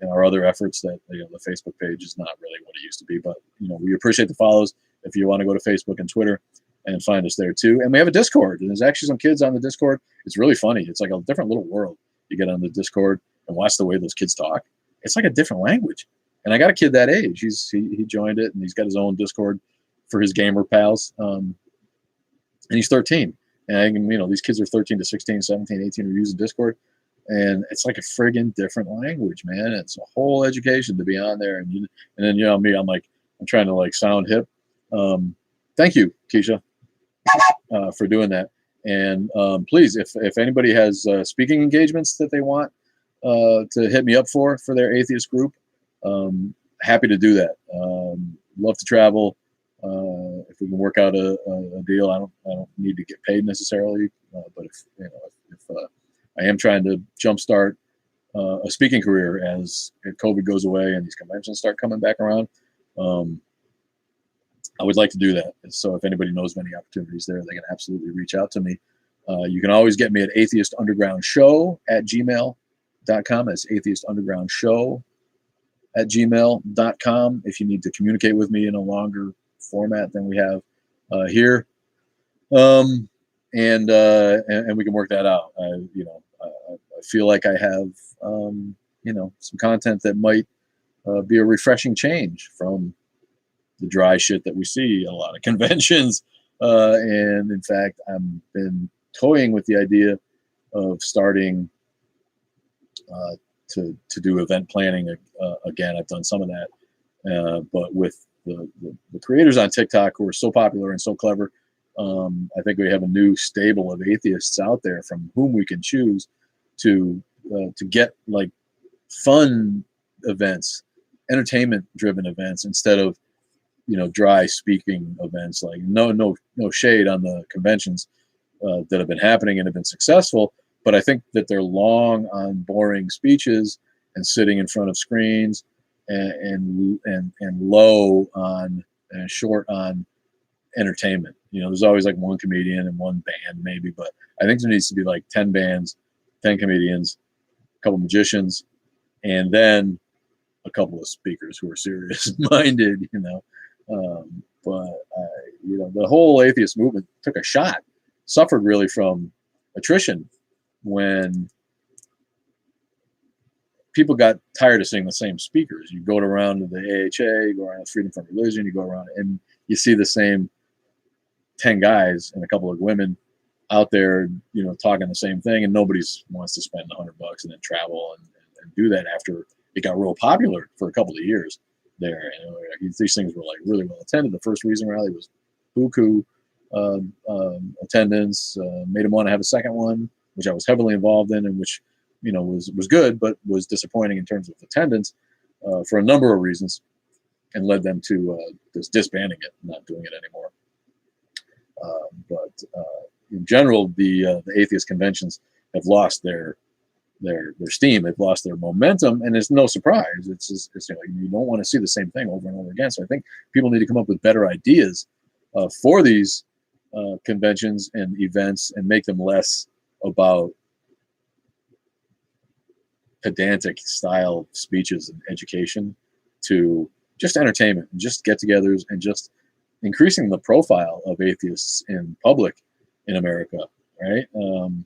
our other efforts that the Facebook page is not really what it used to be. But we appreciate the follows. If you want to go to Facebook and Twitter and find us there too, and we have a Discord, and there's actually some kids on the Discord. It's really funny. It's like a different little world. You get on the Discord and watch the way those kids talk. It's like a different language. And I got a kid that age. He joined it, and he's got his own Discord for his gamer pals. And he's 13. And these kids are 13 to 16, 17, 18 are using Discord. And it's like a friggin' different language, man. It's a whole education to be on there. And then me, I'm trying to sound hip. Thank you, Keisha, for doing that. And please, if anybody has speaking engagements that they want to hit me up for their atheist group, happy to do that. Love to travel. If we can work out a deal, I don't need to get paid necessarily, but if I am trying to jumpstart a speaking career as COVID goes away and these conventions start coming back around, I would like to do that. So if anybody knows of any opportunities there, they can absolutely reach out to me. You can always get me at atheistundergroundshow@gmail.com. That's atheistundergroundshow@gmail.com if you need to communicate with me in a longer format than we have here, and we can work that out. I feel like I have some content that might be a refreshing change from the dry shit that we see at a lot of conventions, and in fact I've been toying with the idea of starting to do event planning again. I've done some of that, but with the creators on TikTok who are so popular and so clever, I think we have a new stable of atheists out there from whom we can choose to get fun events, entertainment-driven events, instead of dry speaking events. No shade on the conventions that have been happening and have been successful, but I think that they're long on boring speeches and sitting in front of screens, and low on and short on entertainment. There's always one comedian and one band maybe, but I think there needs to be 10 bands, 10 comedians, a couple magicians, and then a couple of speakers who are serious minded, but the whole atheist movement took a shot, suffered really from attrition when people got tired of seeing the same speakers. You go around to the AHA, you go around Freedom from Religion, you go around and you see the same 10 guys and a couple of women out there, talking the same thing, and nobody wants to spend $100 and then travel and do that after it got real popular for a couple of years there. These things were really well attended. The first Reason rally was buku attendance, made them want to have a second one, which I was heavily involved in, and which was good, but was disappointing in terms of attendance for a number of reasons, and led them to just disbanding it, not doing it anymore. But in general, the atheist conventions have lost their steam. They've lost their momentum, and it's no surprise. It's you don't want to see the same thing over and over again. So I think people need to come up with better ideas for these conventions and events, and make them less about pedantic style speeches and education to just entertainment and just get-togethers, and just increasing the profile of atheists in public in America, right? And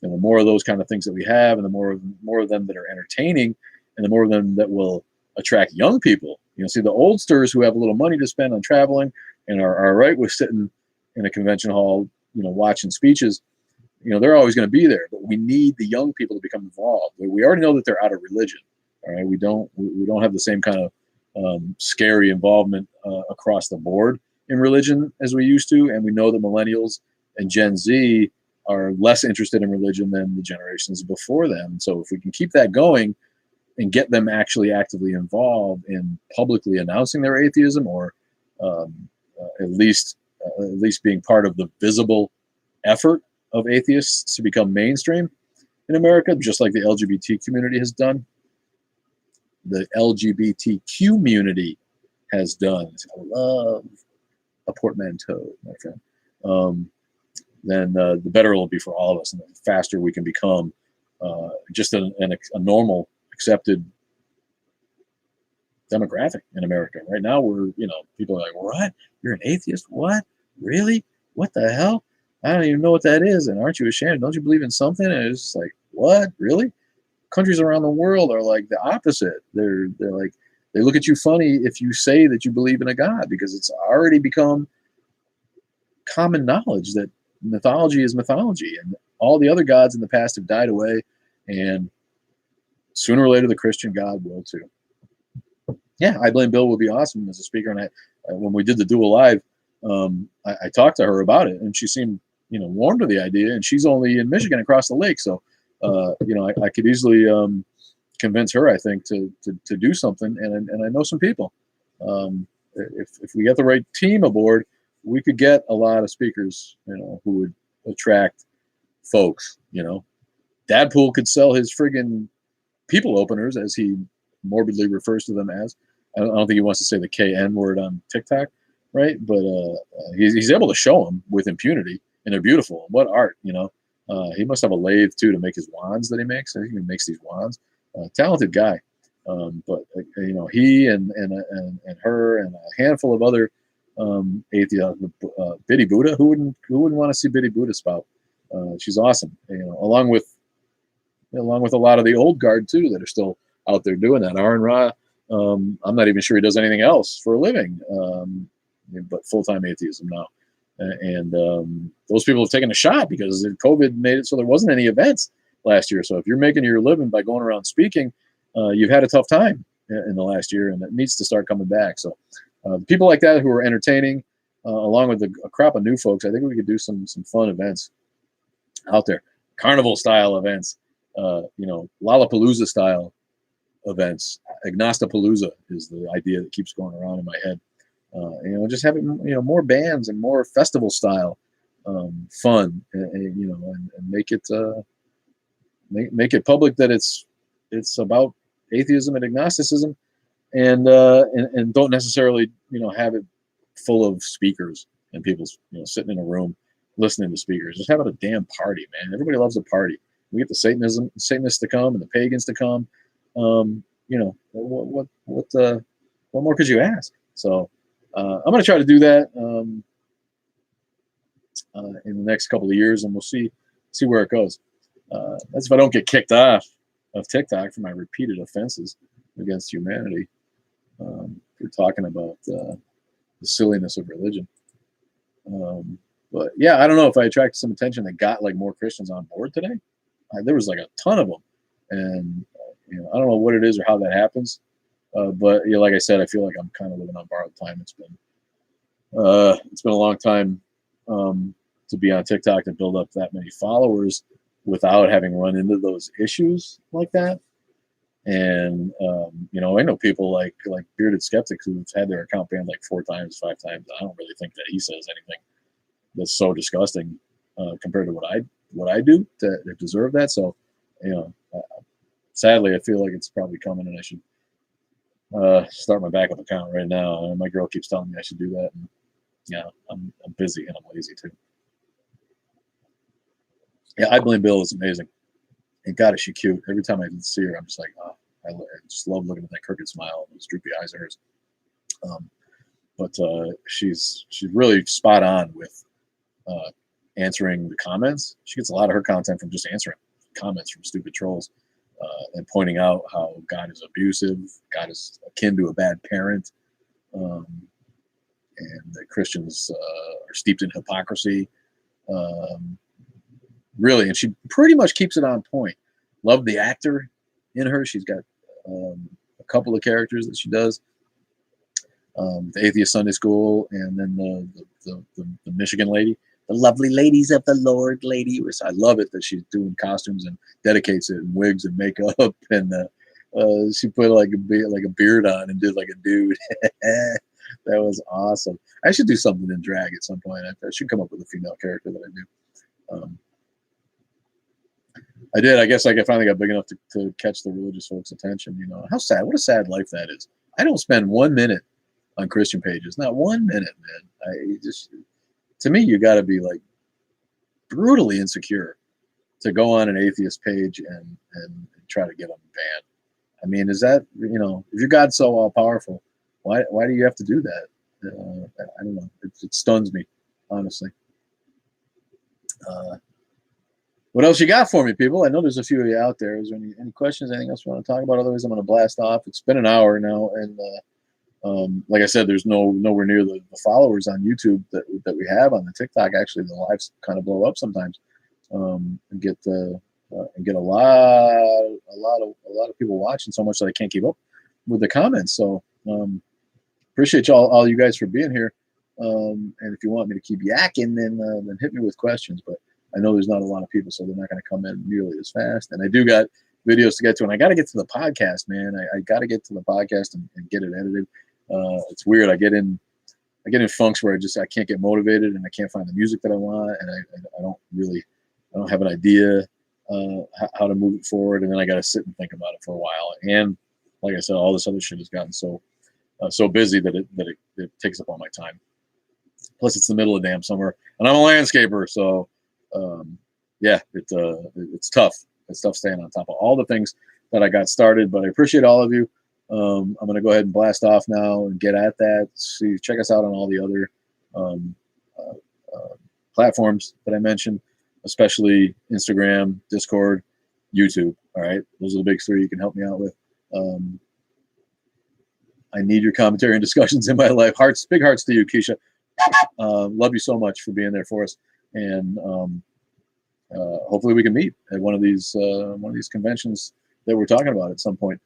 the more of those kind of things that we have, and the more of them that are entertaining, and the more of them that will attract young people. See, the oldsters who have a little money to spend on traveling and are all right with sitting in a convention hall, watching speeches, they're always going to be there. But we need the young people to become involved. We already know that they're out of religion. All right, we don't have the same kind of scary involvement across the board in religion as we used to, and we know that millennials and Gen Z are less interested in religion than the generations before them. So if we can keep that going, and get them actually actively involved in publicly announcing their atheism, or at least being part of the visible effort of atheists to become mainstream in America, just like the LGBT community has done. The LGBT community has done. I love a portmanteau, my friend. Then the better it will be for all of us, and the faster we can become just a normal, accepted demographic in America. Right now, people are like, "What? You're an atheist? What? Really? What the hell? I don't even know what that is. And aren't you ashamed? Don't you believe in something?" And it's just like, "What? Really?" Countries around the world are like the opposite. They're like, they look at you funny if you say that you believe in a god, because it's already become common knowledge that mythology is mythology, and all the other gods in the past have died away, and sooner or later the Christian God will too. Yeah, I Blame Bill would be awesome as a speaker, and when we did the Duel Live, I talked to her about it, and she seemed warm to the idea, and she's only in Michigan across the lake, so I could easily convince her, I think, to do something, and I know some people. If we get the right team aboard, we could get a lot of speakers, who would attract folks. Dadpool could sell his friggin' people openers, as he morbidly refers to them as. I don't think he wants to say the KN word on TikTok, right? But he's able to show them with impunity, and they're beautiful. What art, he must have a lathe too to make his wands that he makes. I think he makes these wands. Talented guy. But he and her and a handful of other atheists. Biddy Buddha. Who wouldn't want to see Biddy Buddha spout? She's awesome. Along with a lot of the old guard too that are still out there doing that. Aaron Ra. I'm not even sure he does anything else for a living, but full-time atheism now. And those people have taken a shot because COVID made it so there wasn't any events last year. So if you're making your living by going around speaking, you've had a tough time in the last year, and it needs to start coming back. So people like that who are entertaining, along with a crop of new folks, I think we could do some fun events out there, carnival style events, Lollapalooza style events. Agnostapalooza is the idea that keeps going around in my head. Just having more bands and more festival style fun, and make it make it public that it's about atheism and agnosticism, and don't necessarily have it full of speakers and people sitting in a room listening to speakers. Just have it a damn party, man. Everybody loves a party. We get the Satanists to come and the pagans to come. What more could you ask? So I'm going to try to do that in the next couple of years, and we'll see where it goes. That's if I don't get kicked off of TikTok for my repeated offenses against humanity. We're talking about the silliness of religion. But yeah, I don't know if I attracted some attention that got like more Christians on board today. There was like a ton of them, and I don't know what it is or how that happens. But like I said, I feel like I'm kind of living on borrowed time. It's been a long time to be on TikTok and build up that many followers without having run into those issues like that. And I know people like Bearded Skeptic who've had their account banned like 4 times, 5 times. I don't really think that he says anything that's so disgusting compared to what I do to deserve that. So, sadly, I feel like it's probably coming, and I should start my backup account right now. And my girl keeps telling me I should do that. And yeah, I'm busy and I'm lazy too. Yeah, I Blame Bill is amazing. And God, is she cute. Every time I see her, I'm just like, oh, I just love looking at that crooked smile and those droopy eyes of hers. But she's really spot on with answering the comments. She gets a lot of her content from just answering comments from stupid trolls and pointing out how God is abusive, God is akin to a bad parent, and that Christians are steeped in hypocrisy. Really, and she pretty much keeps it on point. Love the actor in her. She's got a couple of characters that she does. The Atheist Sunday School, and then the Michigan lady, the lovely ladies of the Lord lady. I love it that she's doing costumes and dedicates it in wigs and makeup, and She put like a beard on and did like a dude. That was awesome. I should do something in drag at some point. I should come up with a female character that I do. I did. I guess I finally got big enough to catch the religious folks' attention. You know, how sad. What a sad life that is. I don't spend 1 minute on Christian pages. Not 1 minute, man. To me, you got to be like brutally insecure to go on an atheist page and try to get them banned. I mean, is that, you know, if your God's so all powerful, why do you have to do that? I don't know. It stuns me, honestly. What else you got for me, people? I know there's a few of you out there. Is there any questions? Anything else you want to talk about? Otherwise, I'm going to blast off. It's been an hour now, and like I said, there's nowhere near the followers on YouTube that we have on the TikTok. Actually, the lives kind of blow up sometimes, and get a lot of people watching so much that I can't keep up with the comments. So appreciate all you guys for being here. And if you want me to keep yakking, then hit me with questions. But I know there's not a lot of people, so they're not going to come in nearly as fast. And I do got videos to get to, and I got to get to the podcast, man. I got to get to the podcast and get it edited. It's weird. I get in funks where I can't get motivated, and I can't find the music that I want, and I don't have an idea how to move it forward, and then I got to sit and think about it for a while. And like I said, all this other shit has gotten so busy that it takes up all my time. Plus, it's the middle of damn summer, and I'm a landscaper, so yeah, it's tough. It's tough staying on top of all the things that I got started. But I appreciate all of you. I'm going to go ahead and blast off now and get at that. Check us out on all the other platforms that I mentioned, especially Instagram, Discord, YouTube. All right, those are the big three you can help me out with. I need your commentary and discussions in my life. Big hearts to you, Keisha. Love you so much for being there for us, and hopefully we can meet at one of these conventions that we're talking about at some point.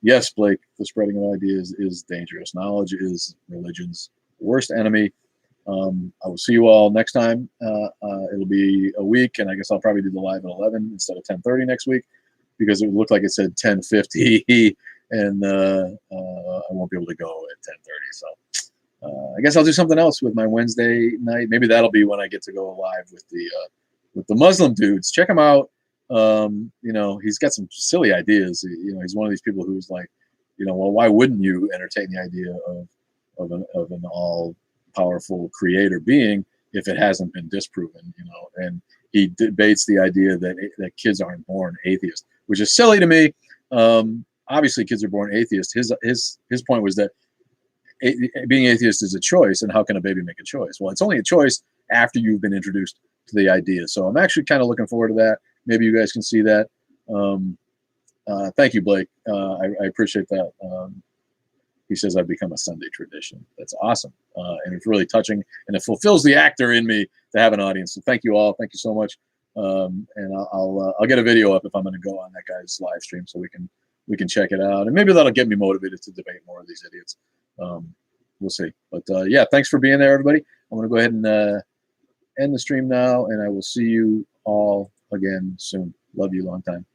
Yes, Blake, the spreading of ideas is dangerous. Knowledge is religion's worst enemy. I will see you all next time. It'll be a week, and I guess I'll probably do the live at 11 instead of 10:30 next week, because it looked like it said 10:50, and I won't be able to go at 10:30. So I guess I'll do something else with my Wednesday night. Maybe that'll be when I get to go live with the Muslim dudes. Check him out. You know, he's got some silly ideas. You know, he's one of these people who's like, you know, well, why wouldn't you entertain the idea of an all powerful creator being if it hasn't been disproven? You know, and he debates the idea that kids aren't born atheist, which is silly to me. Obviously, kids are born atheist. His point was that being atheist is a choice, and how can a baby make a choice? Well, it's only a choice after you've been introduced to the idea. So I'm actually kind of looking forward to that. Maybe you guys can see that. Thank you, Blake. I appreciate that. He says I've become a Sunday tradition. That's awesome. And it's really touching, and it fulfills the actor in me to have an audience. So thank you all. Thank you so much. And I'll get a video up if I'm going to go on that guy's live stream, so we can check it out, and maybe that'll get me motivated to debate more of these idiots. We'll see. But yeah, thanks for being there, everybody. I'm going to go ahead and end the stream now, and I will see you all again soon. Love you long time.